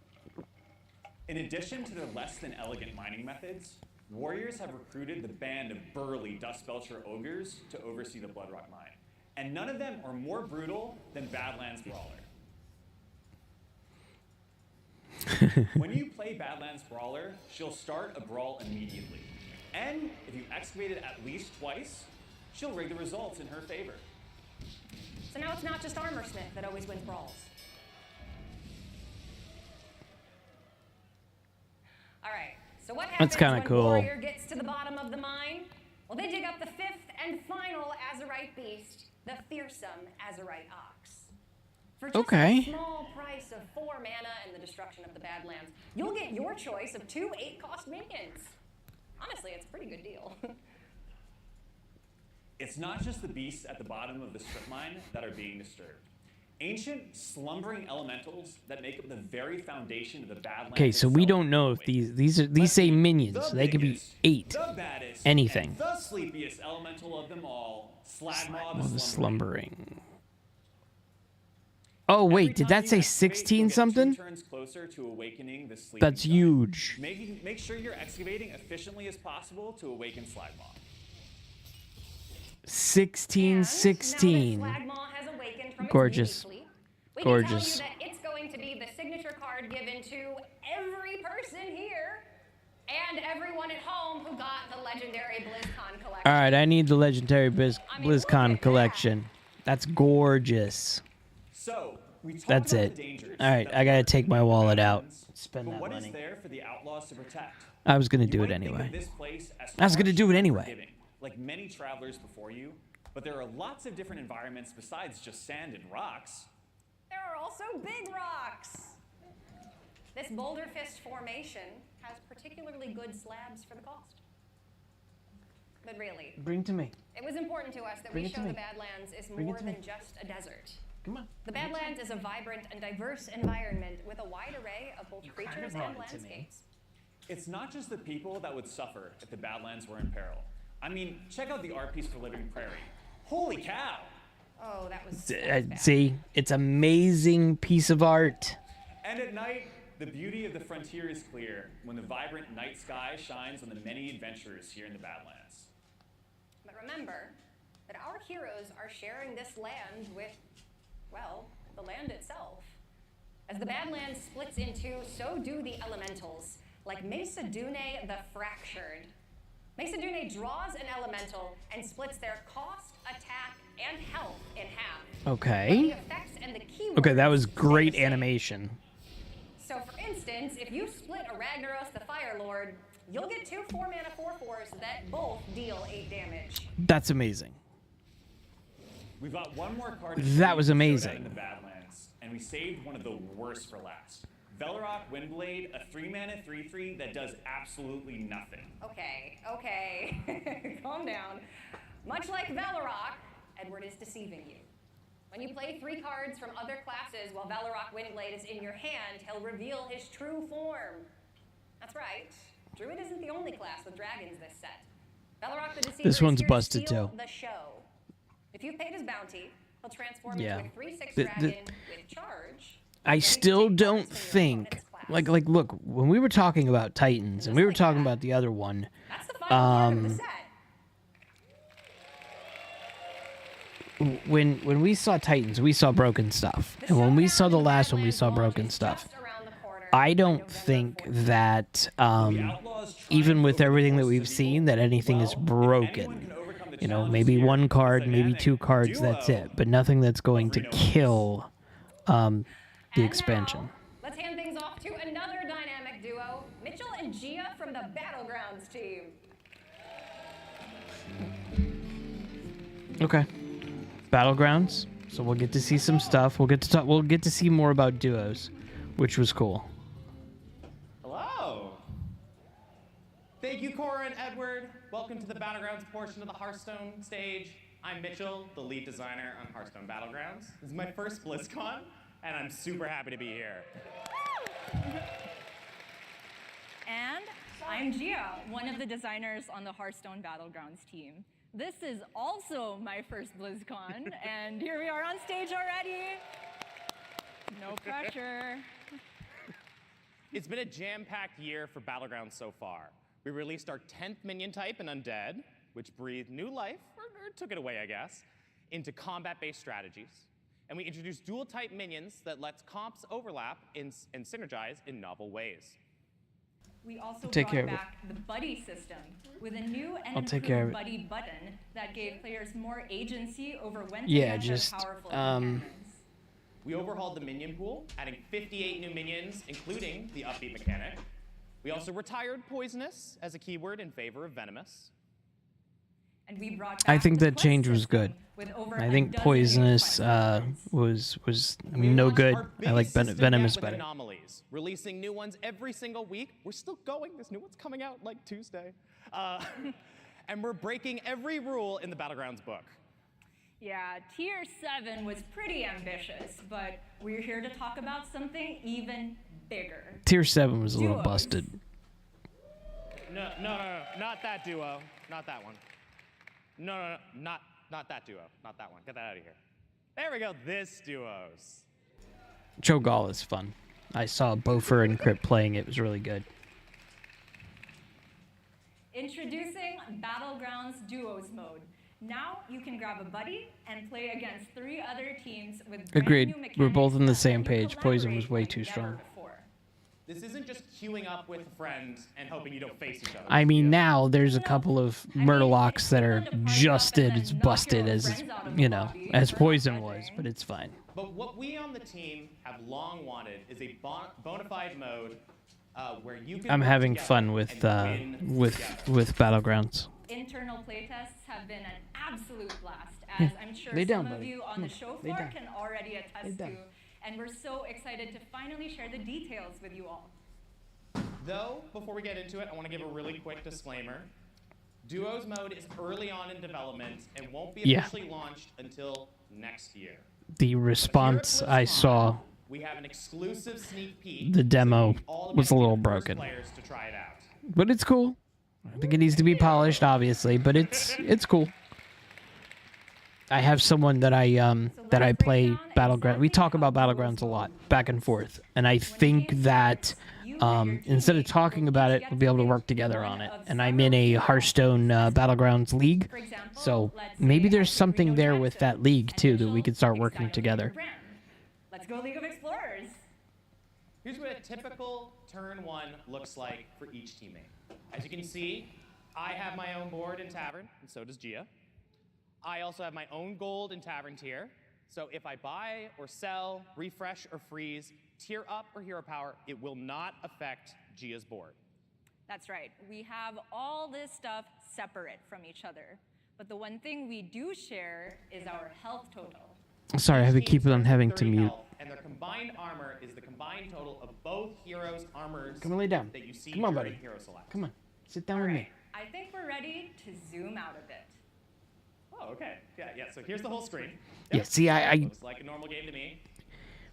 In addition to their less than elegant mining methods, Warriors have recruited the band of burly Dustbelcher ogres to oversee the Bloodrock mine. And none of them are more brutal than Badlands Brawler. When you play Badlands Brawler, she'll start a brawl immediately. And if you excavate it at least twice, she'll rig the results in her favor. So now it's not just Armor Smith that always wins brawls. All right, so what happens That's kinda when cool. Warrior gets to the bottom of the mine? Well, they dig up the 5th and final Azerite beast, the fearsome Azerite Ox. For just Okay. a small price of 4 mana and the destruction of the Badlands, you'll get your choice of 2 8-cost minions. Honestly, it's a pretty good deal. It's not just the beasts at the bottom of the strip mine that are being disturbed. Ancient, slumbering elementals that make up the very foundation of the Badlands. Okay, so we itself don't know if awake. these say minions. The So they could be biggest, 8. the baddest, Anything. and the sleepiest elemental of them all, Slagmaw Oh, the the Slumbering. slumbering. Oh Every wait, did time that you say activate, 16 you'll get 2 something? turns closer to awakening the sleeping That's giant. huge. Make sure you're excavating efficiently as possible to awaken Slagmaw. 16, And 16. Now that Slagmaw has awakened from its Gorgeous. beauty sleep, we Gorgeous. can tell you that it's going to be the signature card given to every person here and everyone at home who got the legendary Blizzcon collection. All right, I need the legendary I mean, look BlizzCon at collection. That's gorgeous. So, we talked That's about it. the dangers All right, that I gotta lurk take my in the wallet out. Badlands, Spend but that what is money. there for the outlaws to protect? I was gonna You do it might think of anyway. this place as I was gonna harsh do it and anyway. forgiving, like many travelers before you, but there are lots of different environments besides just sand and rocks. There are also big rocks. This Boulder Fist formation has particularly good slabs for the cost. But really, Bring to me. it was important to us that Bring we it to show the me. Badlands is Bring it more to than me. just a desert. Come on. The Badlands is a vibrant and diverse environment with a wide array of both creatures brought and it to me. landscapes. It's not just the people that would suffer if the Badlands were in peril. I mean, check out the art piece for Living Prairie. Holy cow! Oh, that was bad. See, it's amazing piece of art. And at night, the beauty of the frontier is clear when the vibrant night sky shines on the many adventurers here in the Badlands. But remember that our heroes are sharing this land with, well, the land itself. As the Badlands splits in 2, so do the elementals, like Mesa Dune the Fractured. Mesa Dune draws an elemental and splits their cost, attack, and health in half. But the Okay. effects and the keywords Okay, that was stay the great same. animation. So for instance, if you split a Ragnaros the Fire Lord, you'll get 2 4-mana 4/4s that both deal 8 damage. That's amazing. We've got one more card to That show was you amazing. in the Badlands, and we saved one of the worst for last. Velorock Windblade, a 3-mana 3/3 that does absolutely nothing. Okay, okay. Calm down. Much like Valorok, Edward is deceiving you. When you play 3 cards from other classes while Valorok Windblade is in your hand, he'll reveal his true form. That's right. Druid isn't the only class with dragons this set. Valorok the Deceiver This one's is here to busted steal too. the show. If you've paid his bounty, he'll transform Yeah. into a 3/6 dragon with charge. I still don't think like look, when we were talking about Titans and we were talking about the other one, That's the final part of the set. when we saw Titans, we saw broken stuff. And when we saw the last one, we saw broken stuff. I don't think that even with everything that we've seen, that anything is broken. You know, maybe 1 card, maybe 2 cards, that's it. But nothing that's going to kill the expansion. Now, let's hand things off to another dynamic duo, Mitchell and Gia from the Battlegrounds team. Okay. Battlegrounds. So we'll get to see some stuff. We'll get to see more about duos, which was cool. Hello. Thank you, Cora and Edward. Welcome to the Battlegrounds portion of the Hearthstone stage. I'm Mitchell, the lead designer on Hearthstone Battlegrounds. This is my first Blizzcon, and I'm super happy to be here. And I'm Gia, one of the designers on the Hearthstone Battlegrounds team. This is also my first BlizzCon, and here we are on stage already. No pressure. It's been a jam-packed year for Battlegrounds so far. We released our 10th minion type in Undead, which breathed new life, or took it away, I guess, into combat-based strategies. And we introduced dual-type minions that lets comps overlap and synergize in novel ways. We also Take care brought of it. back the buddy system with a new and I'll take care of improved it. buddy button that gave players more agency over when to Yeah, get their just powerful enchantments. We overhauled the minion pool, adding 58 new minions, including the upbeat mechanic. We also retired poisonous as a keyword in favor of venomous. And we brought I back think the that quest change was system good. with over I a think dozen new poisonous quest was And we no launched good. our I like biggest system venomous yet with better. Anomalies, releasing new ones every single week. We're still going. There's new ones coming out like Tuesday. And we're breaking every rule in the Battlegrounds book. Yeah, Tier 7 was pretty ambitious, but we're here to talk about something even bigger. Tier 7 was a little Duos. busted. No, not that duo. Not that one. No, not that duo. Not that one. Get that out of here. There we go. This duos. Cho'Gall is fun. I saw Bofer and Crypt playing it. It was really good. Introducing Battlegrounds Duos mode. Now you can grab a buddy and play against 3 other teams with brand Agreed. new We're mechanics both on the that same let you page. Poison was collaborate way like too never strong. before. This isn't just queuing up with a friend and hoping you don't face each other. I mean, now there's a couple of Murderlocks that are just as busted as, you know, as Poison was, but it's fine. But what we on the team have long wanted is a bona fide mode where you can I'm work having together fun with and win together. with Battlegrounds. Internal playtests have been an absolute blast, as I'm sure Lay down, some of buddy. you on Come the on, show lay floor down. can already attest Lay to. down. And we're so excited to finally share the details with you all. Though, before we get into it, I want to give a really quick disclaimer. Duos mode is early on in development and won't be Yeah. officially launched until next year. The response I saw, We have an exclusive sneak peek. the demo so all was a little first broken. Players to try it out. But it's cool. I think it needs to be polished, obviously, but it's cool. I have someone that I play Battlegrounds. We talk about Battlegrounds a lot, back and forth, and I think that instead of talking about it, we'll be able to work together on it. And I'm in a Hearthstone Battlegrounds league, so maybe there's something there with that league too that we could start working together. Let's go League of Explorers. Here's what a typical turn 1 looks like for each teammate. As you can see, I have my own board in Tavern, and so does Gia. I also have my own gold in Tavern tier, so if I buy or sell, refresh or freeze, tier up or hero power, it will not affect Gia's board. That's right. We have all this stuff separate from each other. But the one thing we do share is our health total. Sorry, I have to keep on having to 30 mute. health, and their combined armor is the combined total of both heroes' armors Come on, lay down. that you see Come on, during buddy. hero select. Come on, sit down with me. I think we're ready to zoom out a bit. Oh, okay. Yeah. So here's the whole screen. Yeah, see, I Looks like a normal game to me.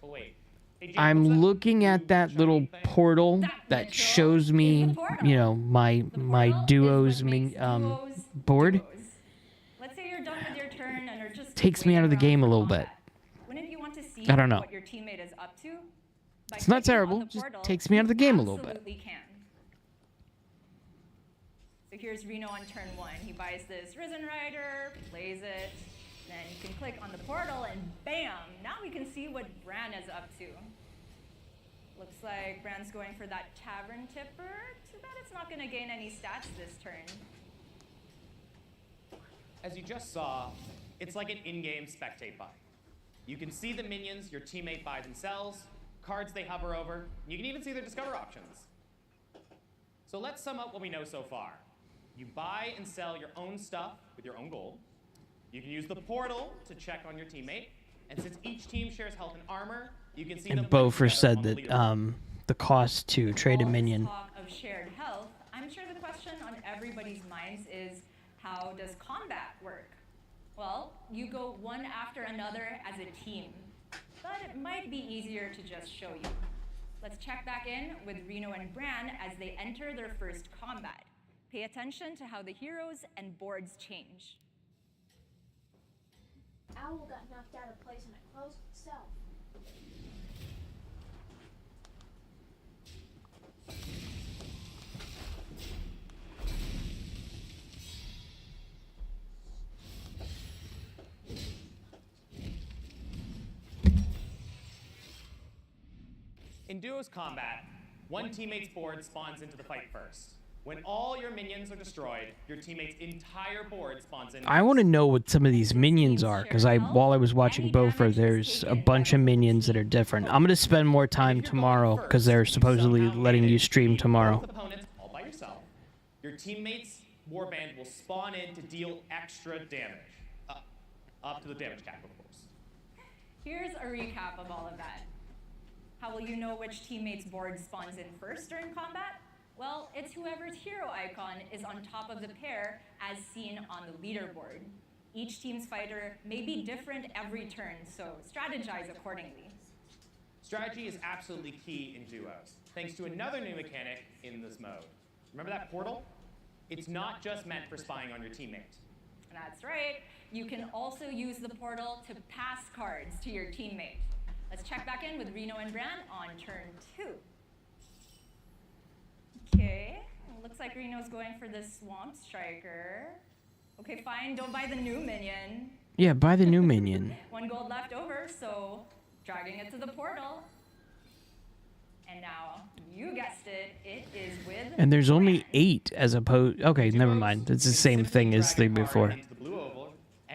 Oh, wait. Hey, Jim, what's I'm that looking at that blue little shiny thing? portal that shows me, you know, my duo's board. Let's say you're done with your turn and are just Takes me out of the waiting game a around for little bit. combat. Wouldn't you want to see I don't know. what your teammate is up to? By It's not clicking on terrible, the just portal, takes me out of the you game a little bit. absolutely can. So here's Reno on turn 1. He buys this Risen Rider, plays it, then you can click on the portal and bam! Now we can see what Bran is up to. Looks like Bran's going for that Tavern Tipper. Too bad it's not going to gain any stats this turn. As you just saw, it's like an in-game spectate buy. You can see the minions your teammate buys and sells, cards they hover over, and you can even see their discover options. So let's sum up what we know so far. You buy and sell your own stuff with your own gold. You can use the portal to check on your teammate, and since each team shares health and armor, you can see them And play Bofer together said on the that leaderboard. the cost to trade a All this minion. talk of shared health, I'm sure the question on everybody's minds is, how does combat work? Well, you go one after another as a team, but it might be easier to just show you. Let's check back in with Reno and Bran as they enter their first combat. Pay attention to how the heroes and boards change. Owl got knocked out of place and it closed itself. In duos combat, one teammate's board spawns into the fight first. When all your minions are destroyed, your teammate's entire board spawns in. I want to know what some of these minions are, because while I was watching Bofer, there's a bunch of minions that are different. I'm going to spend more time tomorrow, because they're supposedly letting you stream tomorrow. Both opponents all by yourself. Your teammate's warband will spawn in to deal extra damage. Up to the damage cap, of course. Here's a recap of all of that. How will you know which teammate's board spawns in first during combat? Well, it's whoever's hero icon is on top of the pair as seen on the leaderboard. Each team's fighter may be different every turn, so strategize accordingly. Strategy is absolutely key in duos, thanks to another new mechanic in this mode. Remember that portal? It's not just meant for spying on your teammate. That's right. You can also use the portal to pass cards to your teammate. Let's check back in with Reno and Bran on turn 2. Okay, looks like Reno's going for this Swamp Striker. Okay, fine, don't buy the new minion. Yeah, buy the new minion. 1 gold left over, so dragging it to the portal. And now, you guessed it, it is with And there's only 8 as opposed... Okay, never mind. It's the same thing as the before.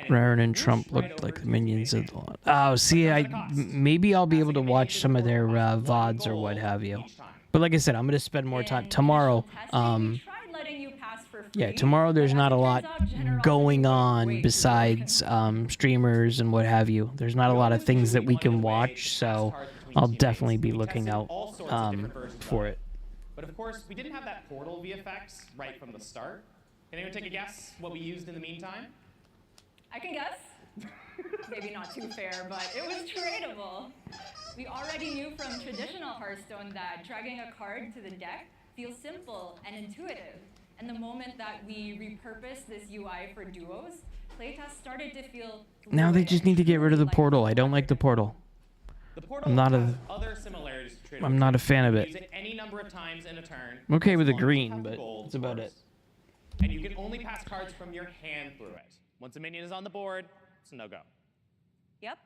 Raren and Trump looked like the minions of the lot. Oh, see, maybe I'll be able to watch some of their VODs or what have you. But like I said, I'm going to spend more time tomorrow. Yeah, tomorrow there's not a lot going on besides streamers and what have you. There's not a lot of things that we can watch, so I'll definitely be looking out for it. But of course, we didn't have that portal VFX right from the start. Can anyone take a guess what we used in the meantime? I can guess. Maybe not too fair, but it was tradable. We already knew from traditional Hearthstone that dragging a card to the deck feels simple and intuitive. And the moment that we repurposed this UI for duos, playtests started to feel Now they just need to get rid of the portal. I don't like the portal. The portal I'm not has other similarities to tradable. I'm not a fan of it. Use it any number of times in a turn. I'm okay with the as long as you green, have but gold, that's about of it. course. And you can only pass cards from your hand through it. Once a minion is on the board, it's a no-go. Yep.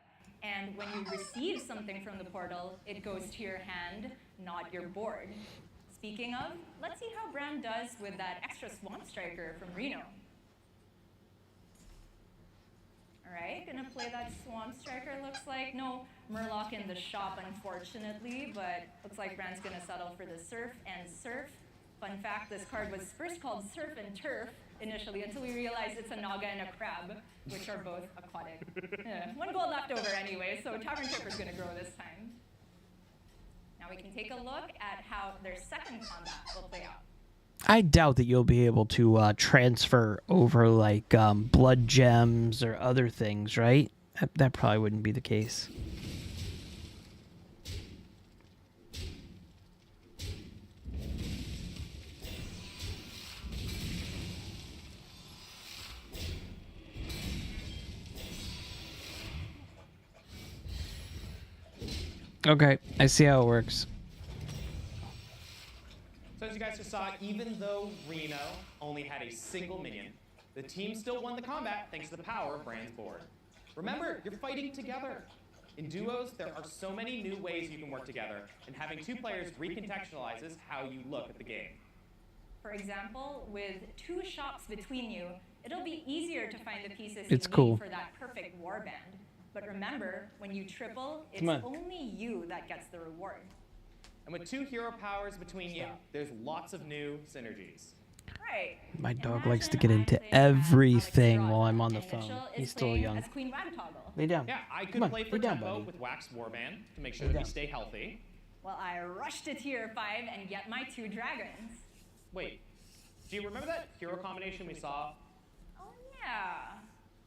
And when you receive something from the portal, it goes to your hand, not your board. Speaking of, let's see how Bran does with that extra Swamp Striker from Reno. Alright, gonna play that Swamp Striker, looks like. No Murloc in the shop, unfortunately, but looks like Bran's gonna settle for the Surf and Surf. Fun fact, this card was first called Surf and Turf initially, until we realized it's a Naga and a Crab, which are both aquatic. Yeah, 1 gold left over anyway, so Tavern Tipper's gonna grow this time. Now we can take a look at how their second combat will play out. I doubt that you'll be able to transfer over like blood gems or other things, right? That probably wouldn't be the case. Okay, I see how it works. So as you guys just saw, even though Reno only had a single minion, the team still won the combat thanks to the power of Brand's board. Remember, you're fighting together. In duos, there are so many new ways you can work together, and having two players recontextualizes how you look at the game. For example, with 2 shops between you, it'll be easier to find the pieces It's you cool. need for that perfect warband. But remember, when you triple, it's only you that gets the reward. And with 2 hero powers between you, there's lots of new synergies. Right. My dog likes to get into everything while I'm on the phone. He's still young. As Queen Ragtoggle. Lay down. Yeah, I could Come on, play for lay down, tempo buddy. with Wax Warband to make sure that we stay healthy. Well, I rushed to tier 5 and get my 2 dragons. Wait, do you remember that hero combination we saw? Oh yeah.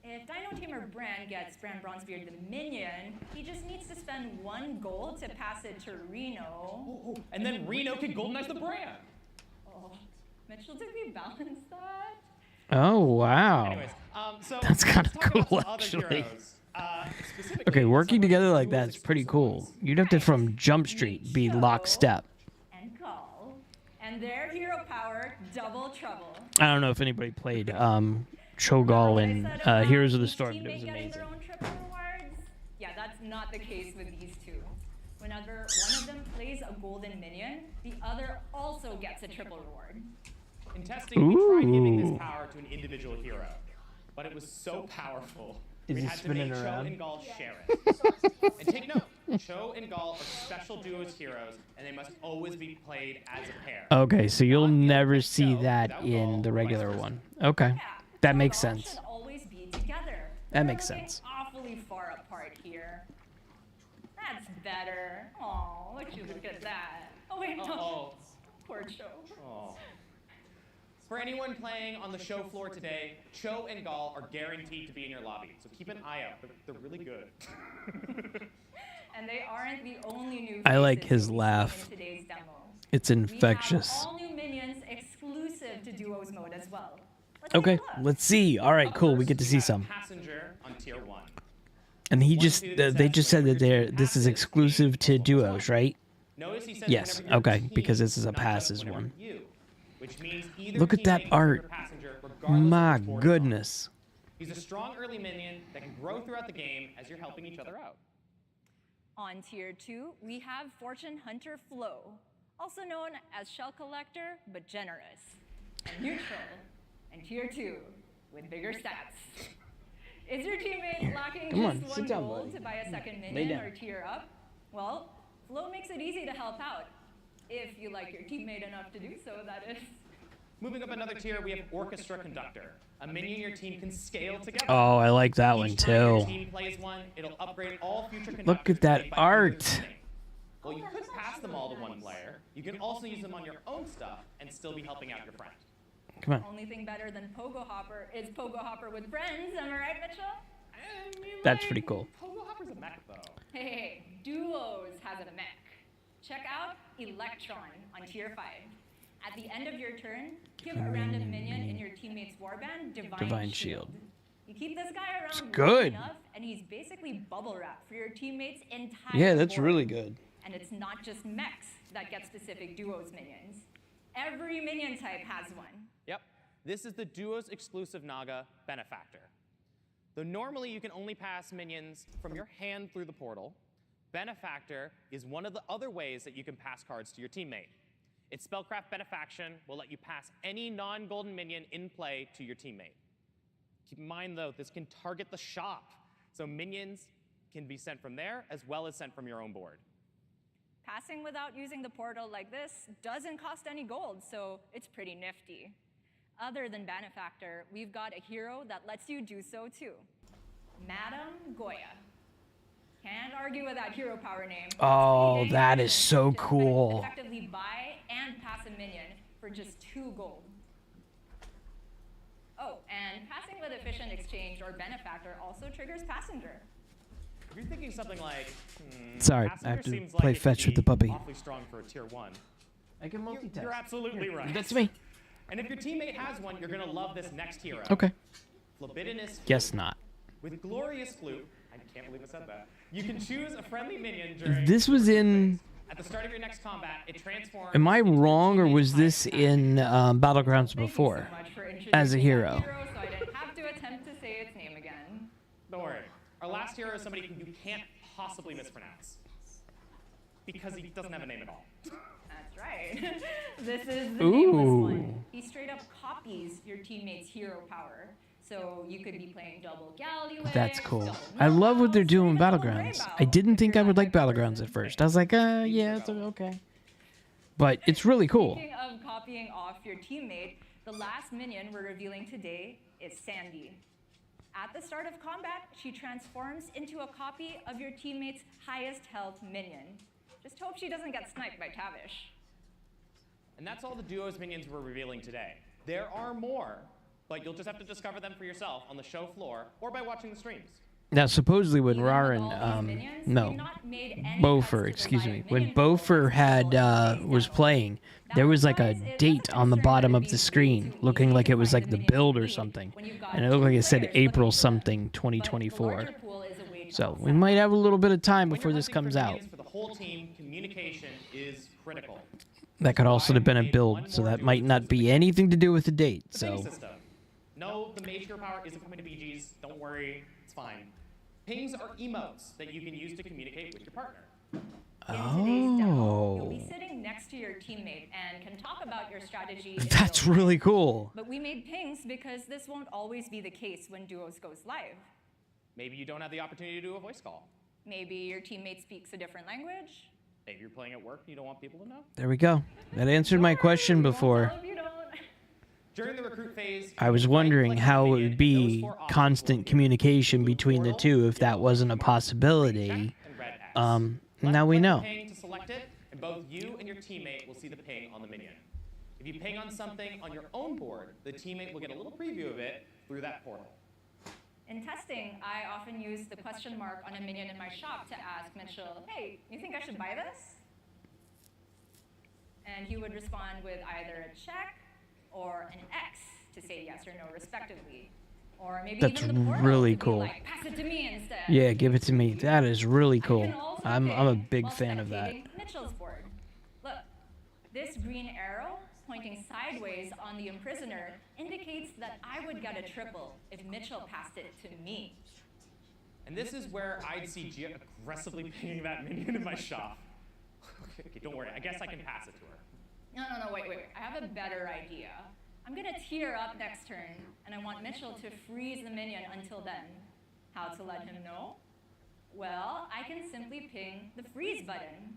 If Dino Tamer Brand gets Brand Bronzebeard the minion, he just needs to spend 1 gold to pass it to Reno. And then Reno can goldenize the brand. Oh, Mitchell, did we balance that? Oh wow. Anyways, so That's kind of let's talk about cool, some other actually. heroes. Specifically, Okay, working some together of like the that's pretty exclusive cool. ones. You'd have to, from Jump Street, be lockstep. And Gull. And their hero power, Double Trouble. I don't know if anybody played Cho'Gall and Heroes of the Storm, but it was amazing. Their own triple rewards? Yeah, that's not the case with these 2. Whenever one of them plays a golden minion, the other also gets a triple reward. In testing, we tried giving this Ooh. power to an individual hero, but it was so powerful. Is we he had to make spinning Cho around? and Gall share it. And take note, Cho and Gall are special duos heroes, and they must always be played as a pair. Okay, so you'll Not never like see Cho that without in Gall, the or regular vice versa. one. Okay, Yeah, that so makes all sense. should always be together. That We're makes looking sense. Awfully far apart here. That's better. Oh, would you look at that? Oh wait, no. Uh-oh. Poor Cho. Oh. For anyone playing on the show floor today, Cho and Gall are guaranteed to be in your lobby, so keep an eye out. They're really good. And they aren't the only new I like faces his you'll be laugh. seeing in today's demo. It's infectious. We have all new minions exclusive to Duos mode as well. Let's take a Okay, look. let's see. All right, Up cool. We first, get to see have some. Passenger on tier 1. And he One just dude that they says just said when that you're this is passive, exclusive to you duos, right? Notice he says Yes, whenever you're okay, team, because this is a not just passes whenever one. you, which means either Look at that teammate is your art. passenger regardless of My which board it's on. goodness. He's a strong early minion that can grow throughout the game as you're helping each other out. On tier 2, we have Fortune Hunter Flo, also known as Shell Collector, but generous, and neutral, and tier 2, with bigger stats. Is your teammate lacking Come on, just sit 1 down, gold buddy. to buy a second Lay minion down. or tier up? Well, Flo makes it easy to help out, if you like your teammate enough to do so, that is. Moving up another tier, we have Orchestra Conductor, a minion your team can scale together. Oh, I like that one Each time your too. team plays one, it'll upgrade all future Look at conductors that made by art. either teammate. Well, you could pass them all to one player. You can also use them on your own stuff and still be helping out your friend. Come on. Only thing better than Pogo Hopper is Pogo Hopper with friends, am I right, Mitchell? I mean, That's like, pretty cool. Pogo Hopper's a mech, though. Hey, Duos has a mech. Check out Electron on tier 5. At the end of your turn, give a random minion in your teammate's warband Divine Shield. You keep this guy around long good. enough, and he's basically bubble wrap for your teammate's entire Yeah, that's board. really good. And it's not just mechs that get specific Duos minions. Every minion type has one. Yep. This is the Duos exclusive Naga Benefactor. Though normally you can only pass minions from your hand through the portal, Benefactor is one of the other ways that you can pass cards to your teammate. Its Spellcraft Benefaction will let you pass any non-golden minion in play to your teammate. Keep in mind, though, this can target the shop, so minions can be sent from there as well as sent from your own board. Passing without using the portal like this doesn't cost any gold, so it's pretty nifty. Other than Benefactor, we've got a hero that lets you do so too. Madame Goya. Can't argue with that hero power name. Oh, It's pretty that dang is so awesome to cool. effectively buy and pass a minion for just 2 gold. Oh, and passing with efficient exchange or benefactor also triggers passenger. If you're thinking something like, Sorry, I passenger have to seems play like it fetch could with the be puppy. Awfully strong for a tier 1. I can multitask. You're absolutely right. That's me. And if your teammate has one, you're gonna love this next hero. Okay. Libidinous Guess not. With glorious flute, I can't believe I said that. You can choose a friendly minion during. This was in. At the start of your next combat, it transforms. Am I wrong, or was this in Battlegrounds before? As a hero. So I didn't have to attempt to say its name again. Don't worry. Our last hero is somebody who you can't possibly mispronounce. Because he doesn't have a name at all. That's right. This is the nameless one. He straight up copies your teammate's hero power. So you could be playing double Galliway. That's cool. I love what they're doing in Battlegrounds. I didn't think I would like Battlegrounds at first. I was like, yeah, it's okay. But it's really cool. Speaking of copying off your teammate, the last minion we're revealing today is Sandy. At the start of combat, she transforms into a copy of your teammate's highest health minion. Just hope she doesn't get sniped by Tavish. And that's all the duo's minions we're revealing today. There are more, but you'll just have to discover them for yourself on the show floor or by watching the streams. Now, supposedly when Rarin, Bofer, excuse me, when Bofer had, was playing, there was like a date on the bottom of the screen, looking like it was like the build or something. And it looked like it said April something, 2024. So we might have a little bit of time before this comes out. For the whole team, communication is critical. That could also have been a build, so that might not be anything to do with the date, so. No, the mage hero power isn't coming to BGs. Don't worry, it's fine. Pings are emotes that you can use to communicate with your partner. In today's demo, you'll be sitting next to your teammate and can talk about your strategy. That's really cool. But we made pings because this won't always be the case when Duos goes live. Maybe you don't have the opportunity to do a voice call. Maybe your teammate speaks a different language. Maybe you're playing at work and you don't want people to know. There we go. That answered my question before. During the recruit phase, I was wondering how it would be constant communication between the two if that wasn't a possibility. Now we know. To select it, and both you and your teammate will see the ping on the minion. If you ping on something on your own board, the teammate will get a little preview of it through that portal. In testing, I often use the question mark on a minion in my shop to ask Mitchell, hey, you think I should buy this? And he would respond with either a check or an X to say yes or no, respectively. Or maybe That's even the portal really to be cool. like, pass it to me instead. Yeah, give it to me. That is really cool. I'm a big fan of that. Mitchell's board. Look, this green arrow pointing sideways on the imprisoner indicates that I would get a triple if Mitchell passed it to me. And this is where I'd see Gia aggressively pinging that minion in my shop. Okay, don't worry, I guess I can pass it to her. No, wait. I have a better idea. I'm gonna tier up next turn, and I want Mitchell to freeze the minion until then. How to let him know? Well, I can simply ping the freeze button.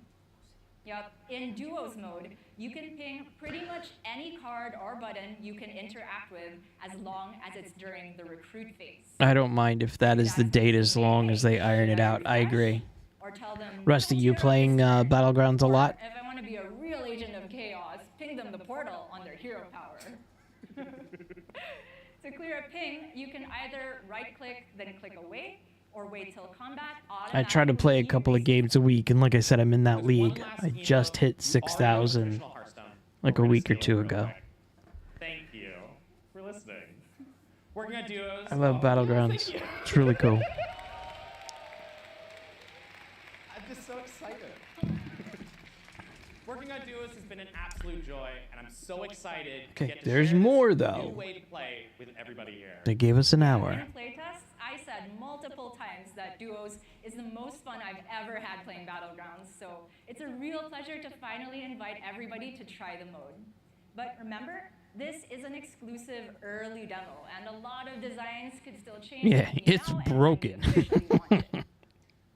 Yup, in duos mode, you can ping pretty much any card or button you can interact with as long as it's during the recruit phase. I don't mind if that is the date as long as they iron it out. I agree. Or tell them, Rusty, you playing Battlegrounds a lot? If I want to be a real agent of chaos, ping them the portal on their hero power. To clear a ping, you can either right-click, then click away, or wait till combat. I try to play a couple of games a week, and like I said, I'm in that league. I just hit 6,000 like a week or two ago. Thank you for listening. Working on duos. I love Battlegrounds. It's really cool. I'm just so excited. Working on duos has been an absolute joy, and I'm so excited to get to There's share more this though. new way to play with everybody here. They gave us an hour. In playtests, I said multiple times that duos is the most fun I've ever had playing Battlegrounds, so it's a real pleasure to finally invite everybody to try the mode. But remember, this is an exclusive early demo, and a lot of designs could still change. Yeah, it's broken.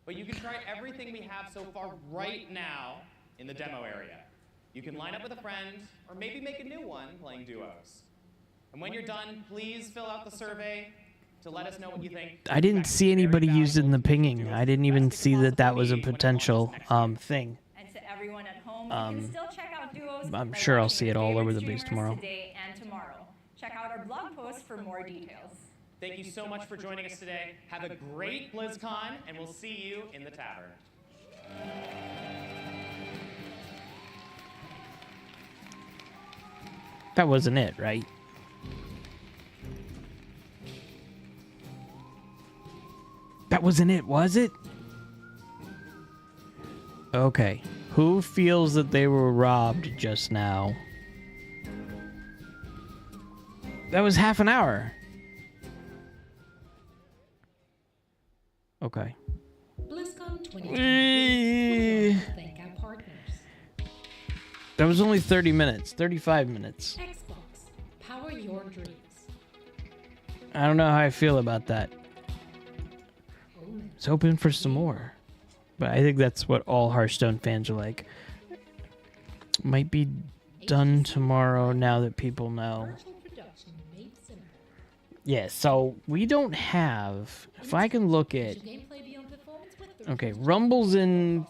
But you can try everything we have so far right now in the demo area. You can line up with a friend, or maybe make a new one playing duos. And when you're done, please fill out the survey to let us know what you think. I didn't see anybody using the pinging. I didn't even see that that was a potential thing. And to everyone at home, you can still check out duos I'm sure I'll see it all over the base tomorrow. Today and tomorrow. Check out our blog post for more details. Thank you so much for joining us today. Have a great BlizzCon, and we'll see you in the tavern. That wasn't it, right? That wasn't it, was it? Okay. Who feels that they were robbed just now? That was half an hour. Okay. BlizzCon 2020. Thank our partners. That was only 30 minutes, 35 minutes. Xbox, power your dreams. I don't know how I feel about that. It's open for some more. But I think that's what all Hearthstone fans are like. Might be done tomorrow now that people know. Yeah, so we don't have... If I can look at... Okay, Rumble's in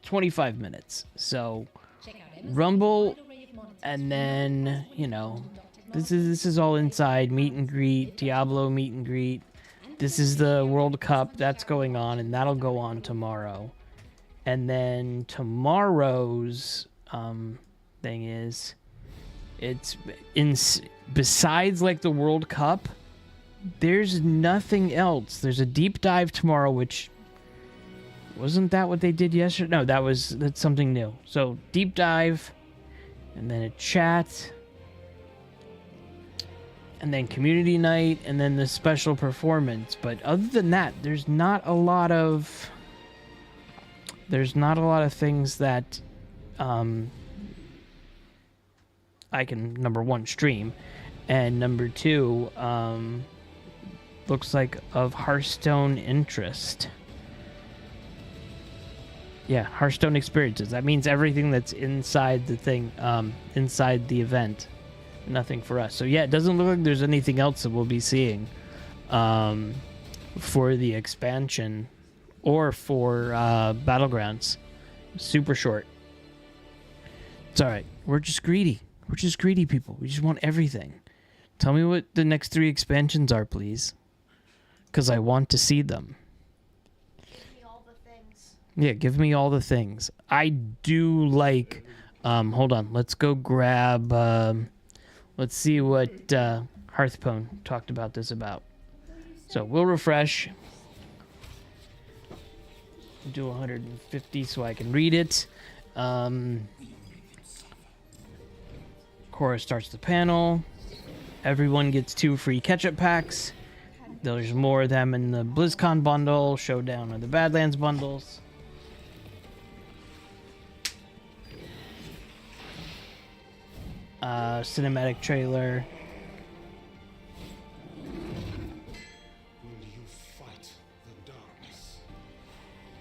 25 minutes. So, Rumble, and then, you know, this is all inside. Meet and greet, Diablo meet and greet. This is the World Cup that's going on, and that'll go on tomorrow. And then tomorrow's thing is, it's besides like the World Cup, there's nothing else. There's a deep dive tomorrow, which wasn't that what they did yesterday? No, that's something new. So deep dive, and then a chat. And then community night, and then the special performance. But other than that, there's not a lot of things that I can, number one, stream, and number two, looks like of Hearthstone interest. Yeah, Hearthstone experiences. That means everything that's inside the thing, inside the event. Nothing for us. So yeah, it doesn't look like there's anything else that we'll be seeing for the expansion or for Battlegrounds. Super short. It's alright. We're just greedy. We're just greedy people. We just want everything. Tell me what the next 3 expansions are, please. Because I want to see them. Give me all the things. Yeah, give me all the things. I do like... hold on. Let's go grab... let's see what Hearthstone talked about this about. So we'll refresh. Do 150 so I can read it. Cora starts the panel. Everyone gets 2 free catch-up packs. There's more of them in the BlizzCon bundle. Showdown of the Badlands bundles. Cinematic trailer. Will you fight the darkness?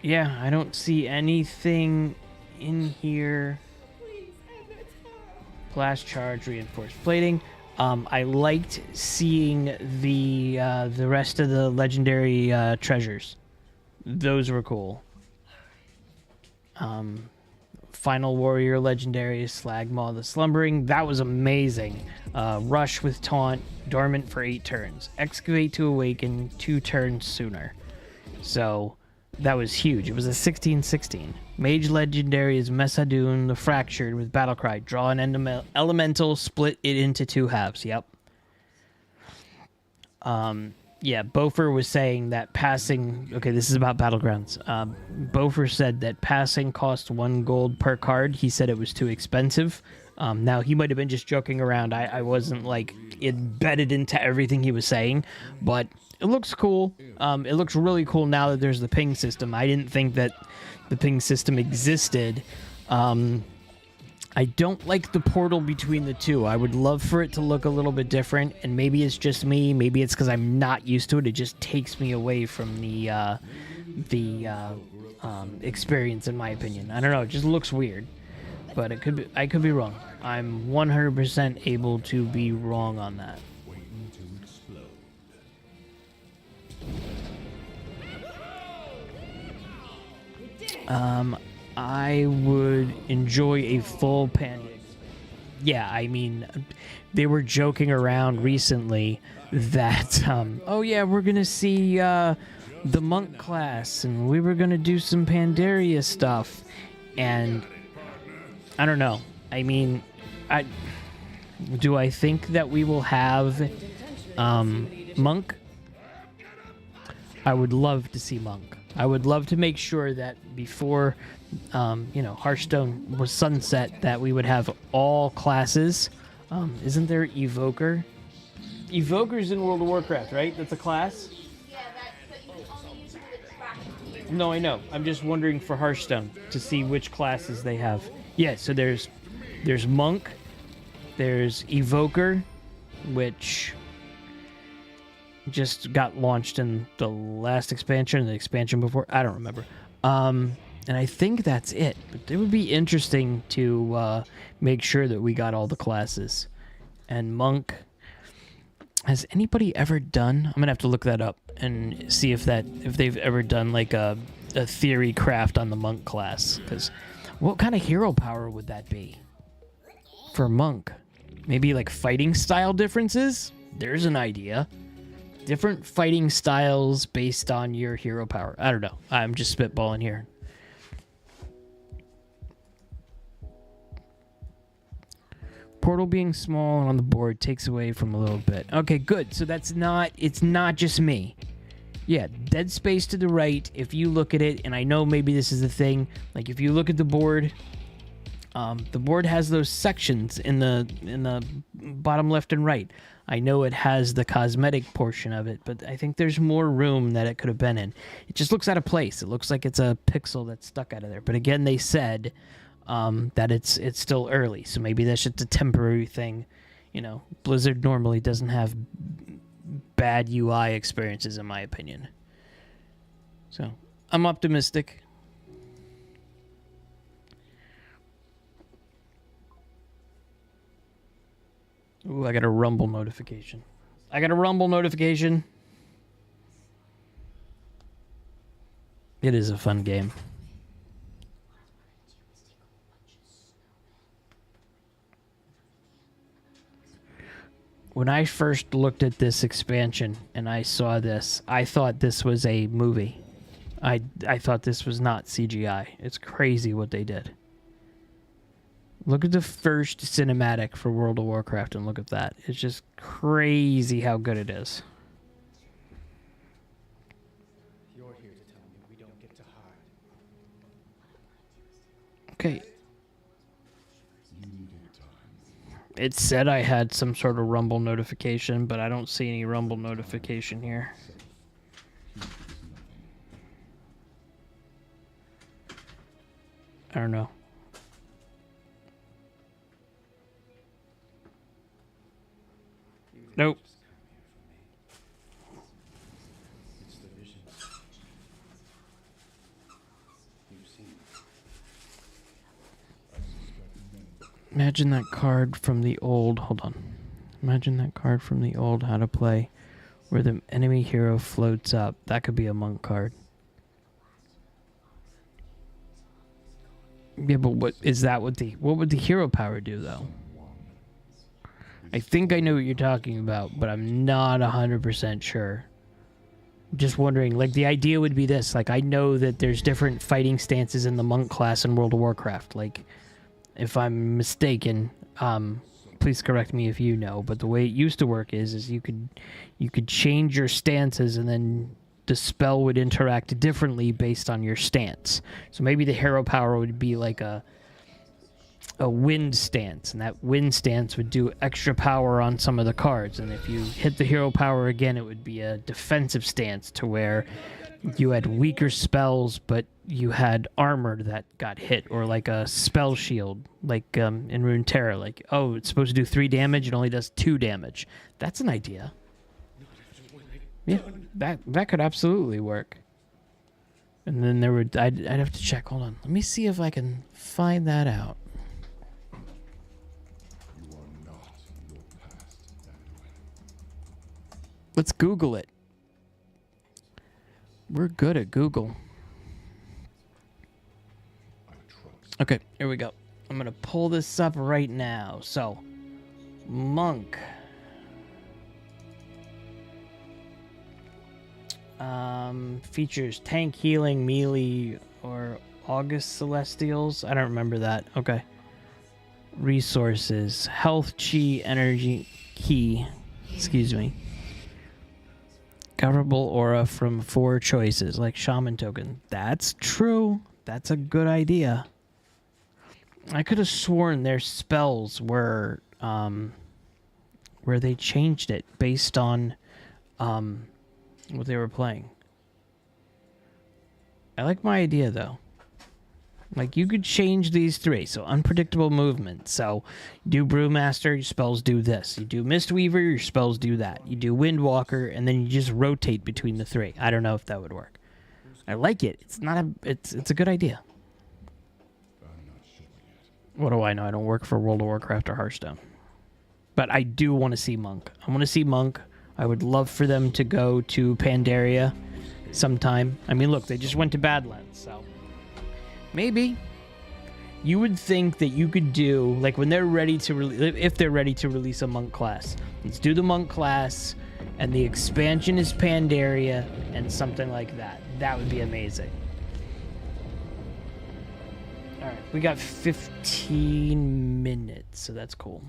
Yeah, I don't see anything in here. Blast charge, reinforced plating. I liked seeing the rest of the legendary treasures. Those were cool. Final Warrior Legendary, Slagmaw the Slumbering. That was amazing. Rush with Taunt, Dormant for 8 turns. Excavate to Awaken 2 turns sooner. So, that was huge. It was a 16-16. Mage Legendary is Messadoon the Fractured with Battlecry. Draw an elemental, split it into 2 halves. Yep. Yeah, Bofer was saying that passing... Okay, this is about Battlegrounds. Bofer said that passing cost 1 gold per card. He said it was too expensive. Now, he might have been just joking around. I wasn't, like, embedded into everything he was saying. But it looks cool. It looks really cool now that there's the ping system. I didn't think that the ping system existed. I don't like the portal between the two. I would love for it to look a little bit different, and maybe it's just me. Maybe it's because I'm not used to it. It just takes me away from the experience, in my opinion. I don't know. It just looks weird, but it could be. I could be wrong. I'm 100% able to be wrong on that. Waiting to explode. I would enjoy a full pancake yeah, I mean, they were joking around recently that, oh yeah, we're gonna see the monk class, and we were gonna do some Pandaria stuff, and I don't know. I mean, do I think that we will have monk? I would love to see monk. I would love to make sure that before, Hearthstone was sunset, that we would have all classes. Isn't there Evoker? Evoker's in World of Warcraft, right? That's a class? Yeah, but you can only use it with track. No, I know. I'm just wondering for Hearthstone to see which classes they have. Yeah, so there's monk, there's Evoker, which just got launched in the last expansion, the expansion before. I don't remember. And I think that's it. But it would be interesting to make sure that we got all the classes. And monk, has anybody ever done? I'm gonna have to look that up and see if they've ever done like a theory craft on the monk class. Because what kind of hero power would that be for monk? Maybe like fighting style differences? There's an idea. Different fighting styles based on your hero power. I don't know. I'm just spitballing here. Portal being small and on the board takes away from a little bit. Okay, good. So it's not just me. Yeah, dead space to the right, if you look at it, and I know maybe this is the thing, like if you look at the board has those sections in the bottom left and right. I know it has the cosmetic portion of it, but I think there's more room that it could have been in. It just looks out of place. It looks like it's a pixel that's stuck out of there. But again, they said that it's still early, so maybe that's just a temporary thing. Blizzard normally doesn't have bad UI experiences, in my opinion. So I'm optimistic. Ooh, I got a Rumble notification. It is a fun game. When I first looked at this expansion and I saw this, I thought this was a movie. I thought this was not CGI. It's crazy what they did. Look at the first cinematic for World of Warcraft and look at that. It's just crazy how good it is. You're here to tell me we don't get to hide. Okay. It said I had some sort of Rumble notification, but I don't see any Rumble notification here. I don't know. Nope. Imagine that card from the old. Hold on. Imagine that card from the old How to Play, where the enemy hero floats up. That could be a monk card. Yeah, but what would the hero power do though? I think I know what you're talking about, but I'm not 100% sure. Just wondering, like, the idea would be this. Like, I know that there's different fighting stances in the monk class in World of Warcraft. Like, if I'm mistaken, please correct me if you know, but the way it used to work is you could change your stances and then the spell would interact differently based on your stance. So maybe the hero power would be like a wind stance, and that wind stance would do extra power on some of the cards, and if you hit the hero power again, it would be a defensive stance to where you had weaker spells but you had armor that got hit, or like a spell shield, like in Runeterra, like, oh, it's supposed to do 3 damage, it only does 2 damage. That's an idea. Yeah, that could absolutely work. And then there would I'd have to check. Hold on, let me see if I can find that out. Let's Google it. We're good at Google. Okay, here we go. I'm gonna pull this up right now. So, monk. Features tank healing, melee, or August Celestials. I don't remember that. Okay. Resources. Health, chi, energy, key. Excuse me. Coverable aura from 4 choices, like shaman token. That's true. That's a good idea. I could have sworn their spells were where they changed it based on what they were playing. I like my idea though. Like you could change these 3. So unpredictable movement. So you do Brewmaster, your spells do this. You do Mistweaver, your spells do that. You do Windwalker, and then you just rotate between the 3. I don't know if that would work. I like it. It's not a. It's a good idea. What do I know? I don't work for World of Warcraft or Hearthstone. But I do want to see Monk. I want to see Monk. I would love for them to go to Pandaria sometime. I mean, look, they just went to Badlands, so maybe. You would think that you could do, like when they're ready to if they're ready to release a Monk class. Let's do the Monk class, and the expansion is Pandaria, and something like that. That would be amazing. All right, we got 15 minutes, so that's cool.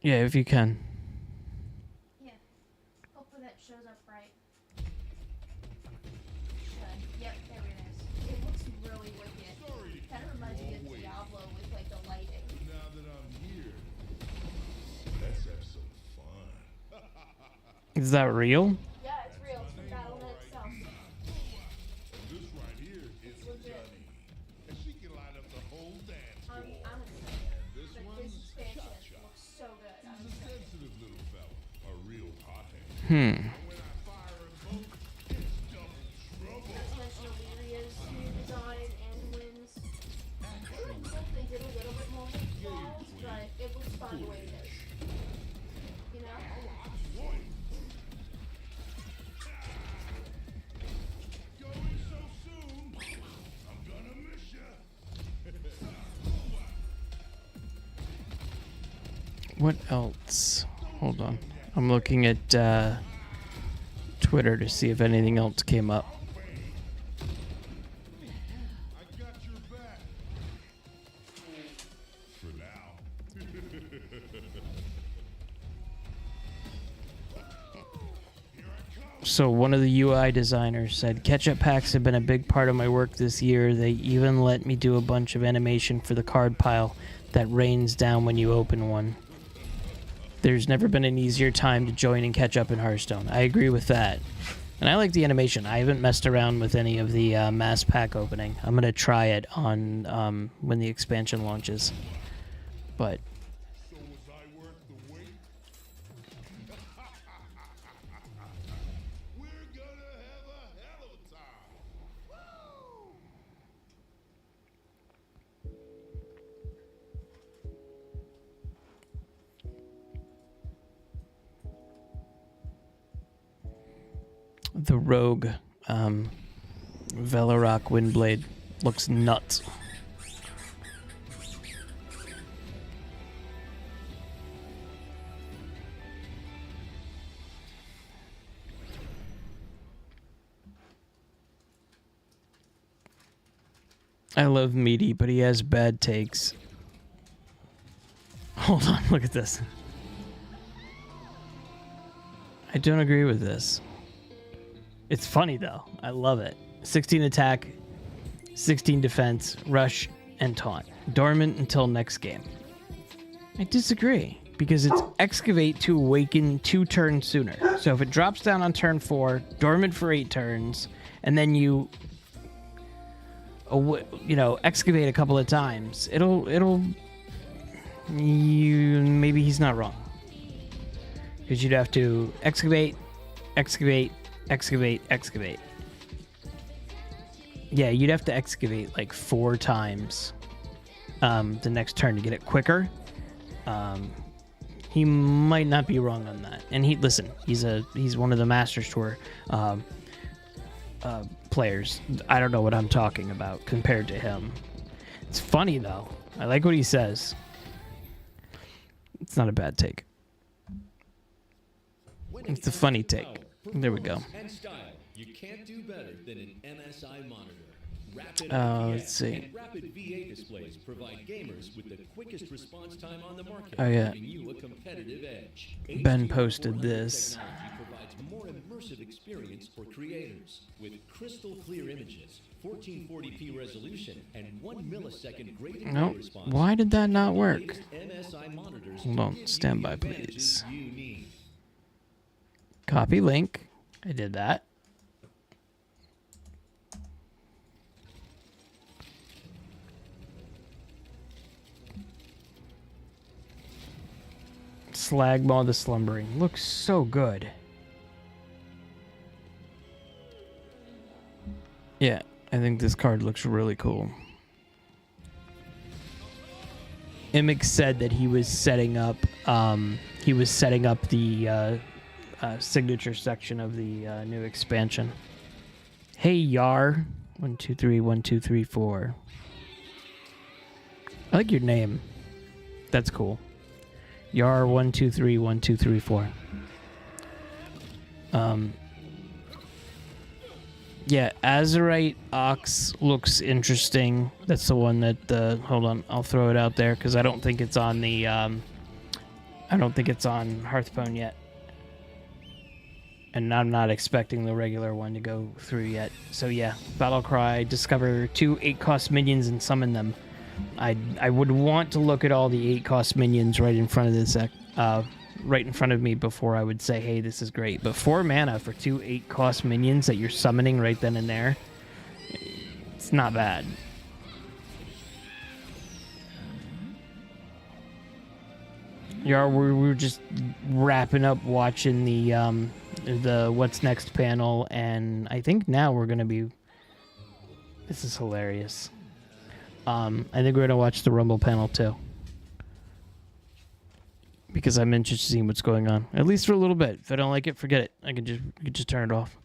Yeah, if you can. Yeah. Hopefully that shows up right. Yep, there it is. It looks really wicked. Kind of reminds me of Diablo with like the lighting. Now that I'm here, let's have some fun. Is that real? Yeah, it's real. It's from Battle.net itself. This right here is Johnny. And she can light up the whole dance floor. I'm This one's expansion looks so good. He's a sensitive little fella. A real hothead. Hmm. When I fire a bolt, it's double trouble. Not to mention Illyria's new design and wins. I would have hoped they did a little bit more with balls, but it looks fun the way it is. You know? Going so soon, I'm gonna miss ya. What else? Hold on. I'm looking at Twitter to see if anything else came up. I got your back. For now. So one of the UI designers said, ketchup packs have been a big part of my work this year. They even let me do a bunch of animation for the card pile that rains down when you open one. There's never been an easier time to join and catch up in Hearthstone. I agree with that. And I like the animation. I haven't messed around with any of the mass pack opening. I'm going to try it on when the expansion launches. But So was I worth the wait? We're gonna have a hell of a time. Woo! the rogue Velorock Windblade looks nuts. I love Meaty, but he has bad takes. Hold on, look at this. I don't agree with this. It's funny though. I love it. 16 attack, 16 defense, rush, and taunt. Dormant until next game. I disagree. because it's excavate to awaken 2 turns sooner. So if it drops down on turn 4, dormant for 8 turns, and then you excavate a couple of times, maybe he's not wrong. Because you'd have to excavate. Yeah, you'd have to excavate like 4 times the next turn to get it quicker. He might not be wrong on that. And he's one of the Masters Tour players. I don't know what I'm talking about compared to him. It's funny though. I like what he says. It's not a bad take. It's a funny take. There we go. You can't do better than an MSI monitor. Let's see. And rapid VA displays provide gamers with the quickest response time on the market, Oh yeah. giving you a competitive edge. Ben posted this. Technology provides more immersive experience for creators with crystal clear images, 1440p resolution, and 1 millisecond graded Nope. response. Why did that not work? MSI monitors Hold on. give Stand you by, the advantages please. you need. Copy link. I did that. Slagmaw the Slumbering. Looks so good. Yeah, I think this card looks really cool. Imik said that he was setting up the signature section of the new expansion. Hey Yar, 1 2 3 1 2 3 4. I like your name. That's cool. Yar 1 2 3 1 2 3 4. Yeah, Azurite Ox looks interesting. That's the one that hold on, I'll throw it out there because I don't think it's on the I don't think it's on Hearthstone yet. And I'm not expecting the regular one to go through yet. So yeah, Battlecry, discover 2 8-cost minions and summon them. I would want to look at all the 8-cost minions right in front of this right in front of me before I would say, hey, this is great. But 4 mana for 2 8-cost minions that you're summoning right then and there, it's not bad. Yeah, we're just wrapping up watching the What's Next panel, and I think now we're gonna be. This is hilarious. I think we're gonna watch the Rumble panel too, because I'm interested in seeing what's going on, at least for a little bit. If I don't like it, forget it. I can just turn it off.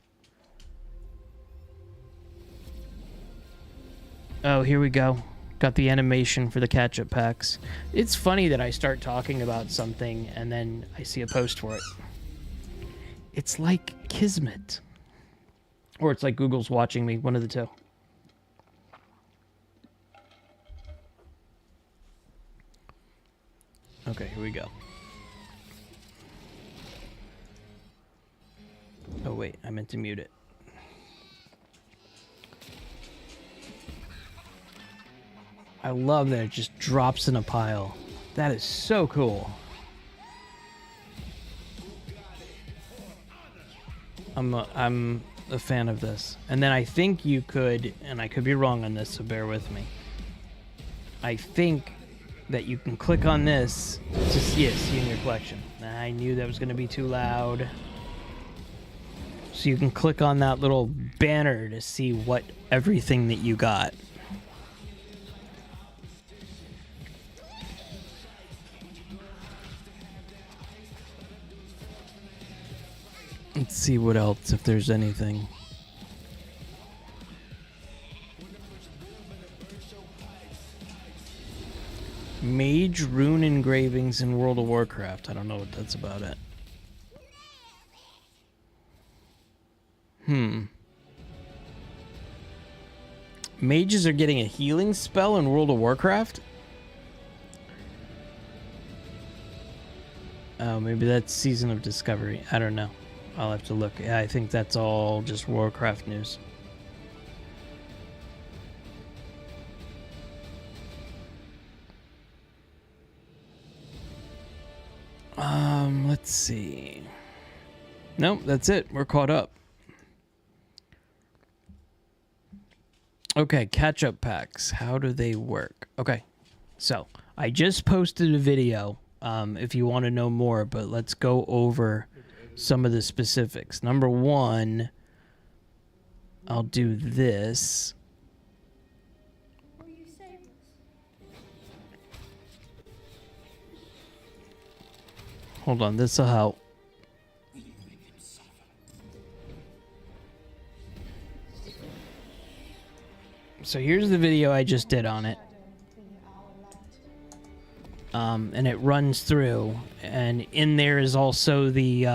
Oh, here we go. Got the animation for the catch-up packs. It's funny that I start talking about something and then I see a post for it. It's like Kismet. Or it's like Google's watching me, one of the two. Okay, here we go. Oh wait, I meant to mute it. I love that it just drops in a pile. That is so cool. I'm a fan of this. And then I think you could, and I could be wrong on this, so bear with me. I think that you can click on this to see in your collection. I knew that was going to be too loud. So you can click on that little banner to see what everything that you got. Let's see what else, if there's anything. Mage rune engravings in World of Warcraft. I don't know what that's about it. Mages are getting a healing spell in World of Warcraft? Oh, maybe that's Season of Discovery. I don't know. I'll have to look. Yeah, I think that's all just Warcraft news. Let's see. Nope, that's it. We're caught up. Okay, catch-up packs. How do they work? Okay, so I just posted a video if you want to know more, but let's go over some of the specifics. Number one, I'll do this. Hold on, this will help. So here's the video I just did on it. And it runs through, and in there is also the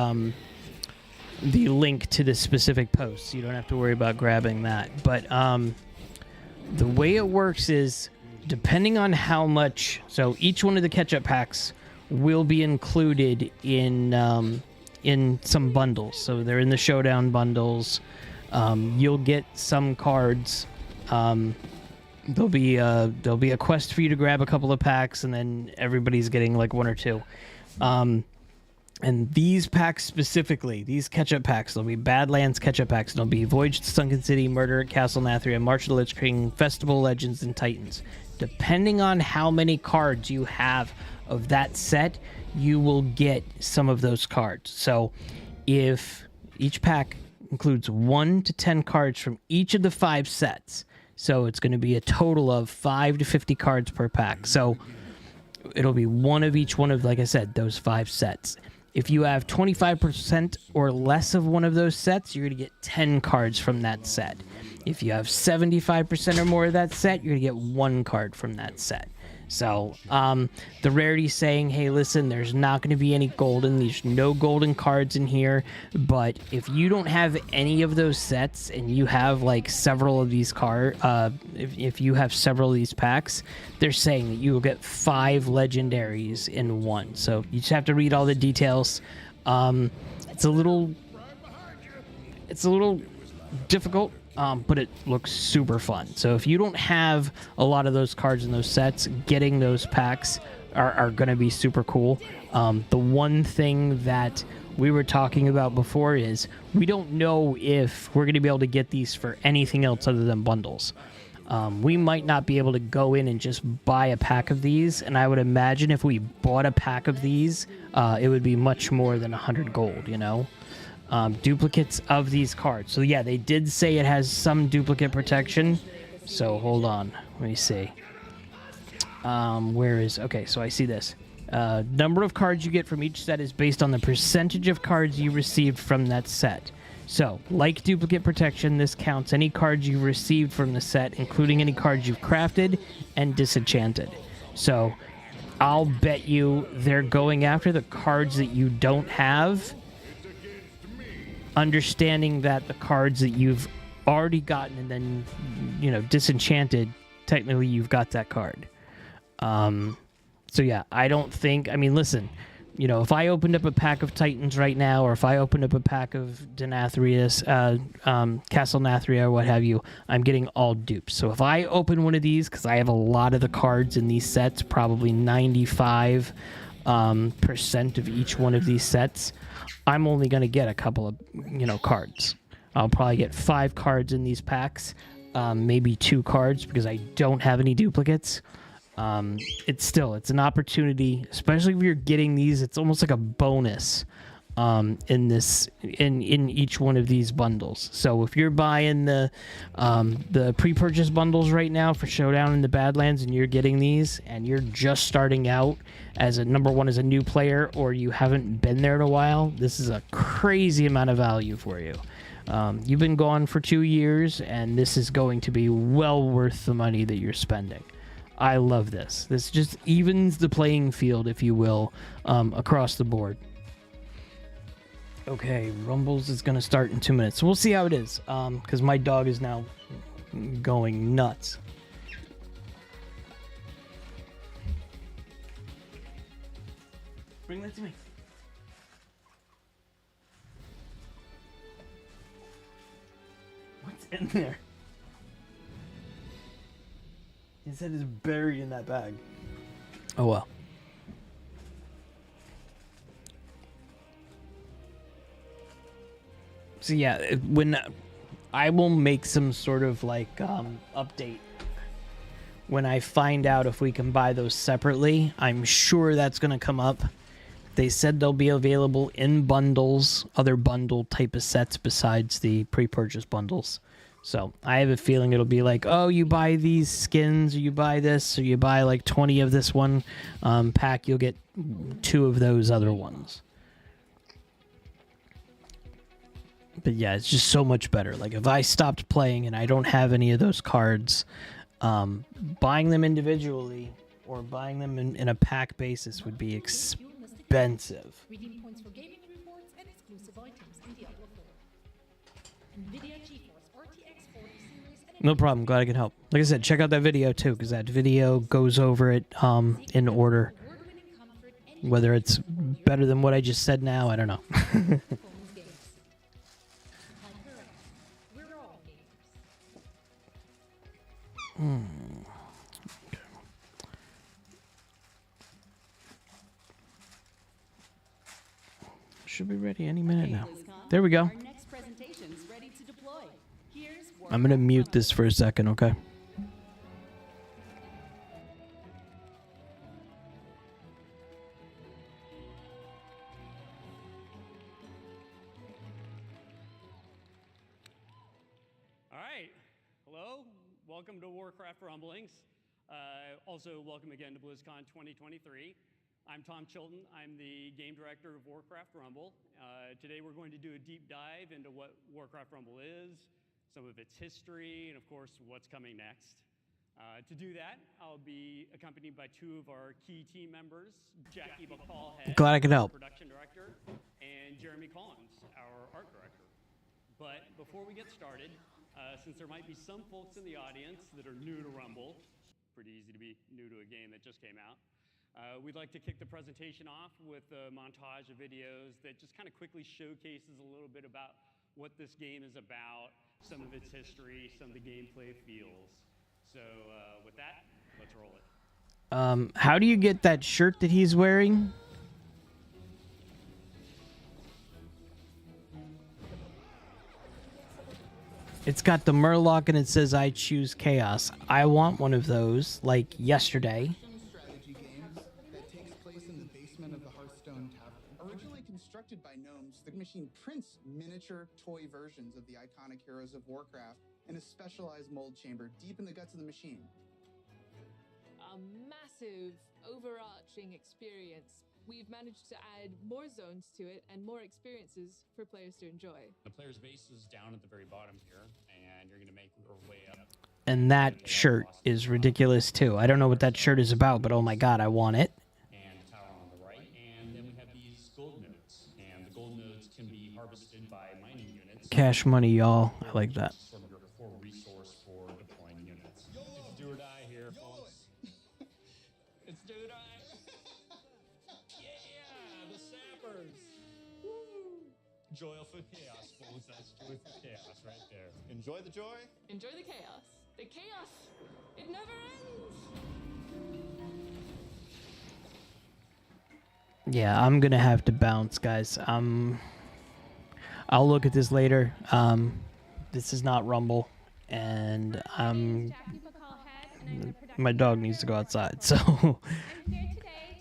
link to the specific post, so you don't have to worry about grabbing that. But the way it works is, depending on how much, so each one of the catch-up packs will be included in some bundles. So they're in the showdown bundles. You'll get some cards. There'll be a quest for you to grab a couple of packs, and then everybody's getting like one or two. And these packs specifically, these catch-up packs, there'll be Badlands catch-up packs. There'll be Voyage to Sunken City, Murder at Castle Nathria, March of the Lich King, Festival Legends, and Titans. Depending on how many cards you have of that set, you will get some of those cards. So if each pack includes 1 to 10 cards from each of the 5 sets, so it's going to be a total of 5 to 50 cards per pack. So it'll be one of each one of, like I said, those 5 sets. If you have 25% or less of one of those sets, you're going to get 10 cards from that set. If you have 75% or more of that set, you're going to get 1 card from that set. So the Rarity's saying, hey, listen, there's not going to be any golden. There's no golden cards in here. But if you don't have any of those sets and you have like several of these cards, if you have several of these packs, they're saying that you will get 5 legendaries in one. So you just have to read all the details. It's a little difficult. But it looks super fun. So if you don't have a lot of those cards in those sets, getting those packs are going to be super cool. The one thing that we were talking about before is we don't know if we're going to be able to get these for anything else other than bundles. We might not be able to go in and just buy a pack of these, and I would imagine if we bought a pack of these, it would be much more than 100 gold, you know? Duplicates of these cards. So yeah, they did say it has some duplicate protection. So hold on, let me see. Okay, so I see this. Number of cards you get from each set is based on the percentage of cards you received from that set. So, like duplicate protection, this counts any cards you received from the set, including any cards you've crafted and disenchanted. So, I'll bet you they're going after the cards that you don't have, understanding that the cards that you've already gotten and then, you know, disenchanted, technically you've got that card. So yeah, I don't think, I mean, listen, you know, if I opened up a pack of Titans right now, or if I opened up a pack of Castle Nathria or what have you, I'm getting all dupes. So if I open one of these, because I have a lot of the cards in these sets, probably 95% of each one of these sets, I'm only going to get a couple of, you know, cards. I'll probably get 5 cards in these packs, maybe 2 cards because I don't have any duplicates. It's an opportunity, especially if you're getting these. It's almost like a bonus in each one of these bundles. So if you're buying the pre-purchase bundles right now for Showdown and the Badlands, and you're getting these, and you're just starting out as a new player, or you haven't been there in a while, this is a crazy amount of value for you. You've been gone for 2 years, and this is going to be well worth the money that you're spending. I love this. This just evens the playing field, if you will, across the board. Okay, Rumbles is going to start in 2 minutes. So we'll see how it is, because my dog is now going nuts. Bring that to me. What's in there? His head is buried in that bag. Oh well. So yeah, when I will make some sort of like update when I find out if we can buy those separately. I'm sure that's going to come up. They said they'll be available in bundles, other bundle type of sets besides the pre-purchase bundles. So I have a feeling it'll be like, oh, you buy these skins, or you buy this, or you buy like 20 of this one pack, you'll get 2 of those other ones. But yeah, it's just so much better. Like if I stopped playing and I don't have any of those cards, buying them individually or buying them in a pack basis would be expensive. Redeem points for gaming rewards and exclusive items in Diablo 4. NVIDIA GeForce RTX 40 series and No problem. Glad I can help. Like I said, check out that video too, because that video goes over it in order. Whether it's better than what I just said now, I don't know. Should be ready any minute now. There we go. Our next presentation's ready to deploy. Here's I'm going to mute this for a second, okay? All right. Hello. Welcome to Warcraft Rumblings. Also, welcome again to BlizzCon 2023. I'm Tom Chilton. I'm the game director of Warcraft Rumble. Today we're going to do a deep dive into what Warcraft Rumble is, some of its history, and of course, what's coming next. To do that, I'll be accompanied by 2 of our key team members, Jackie McCall, Glad I could help. production director, and Jeremy Collins, our art director. But before we get started, since there might be some folks in the audience that are new to Rumble, pretty easy to be new to a game that just came out, we'd like to kick the presentation off with a montage of videos that just kind of quickly showcases a little bit about what this game is about, some of its history, some of the gameplay feels. So with that, let's roll it. How do you get that shirt that he's wearing? It's got the Murloc and it says I choose chaos. I want one of those, like yesterday. Strategy games that takes place in the basement of the Hearthstone Tavern. Originally constructed by gnomes, the machine prints miniature toy versions of the iconic heroes of Warcraft in a specialized mold chamber deep in the guts of the machine. A massive, overarching experience. We've managed to add more zones to it and more experiences for players to enjoy. The player's base is down at the very bottom here, and you're going to make your way up. And that shirt is ridiculous too. I don't know what that shirt is about, but oh my god, I want it. And the tower on the right, and then we have these gold nodes, and the gold nodes can be harvested by mining units. Cash money, y'all. I like that. Sort of your core resource for deploying units. It's do or die here, folks. It's do or die. Yeah, the sappers. Woo! Joy for chaos, folks. That's joy for chaos right there. Enjoy the joy. Enjoy the chaos. The chaos, it never ends. Yeah, I'm gonna have to bounce, guys. I'll look at this later. This is not Rumble, and my dog needs to go outside. So,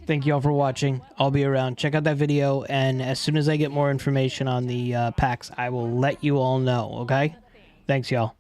thank you all for watching. I'll be around. Check out that video, and as soon as I get more information on the packs, I will let you all know. Okay? Thanks, y'all.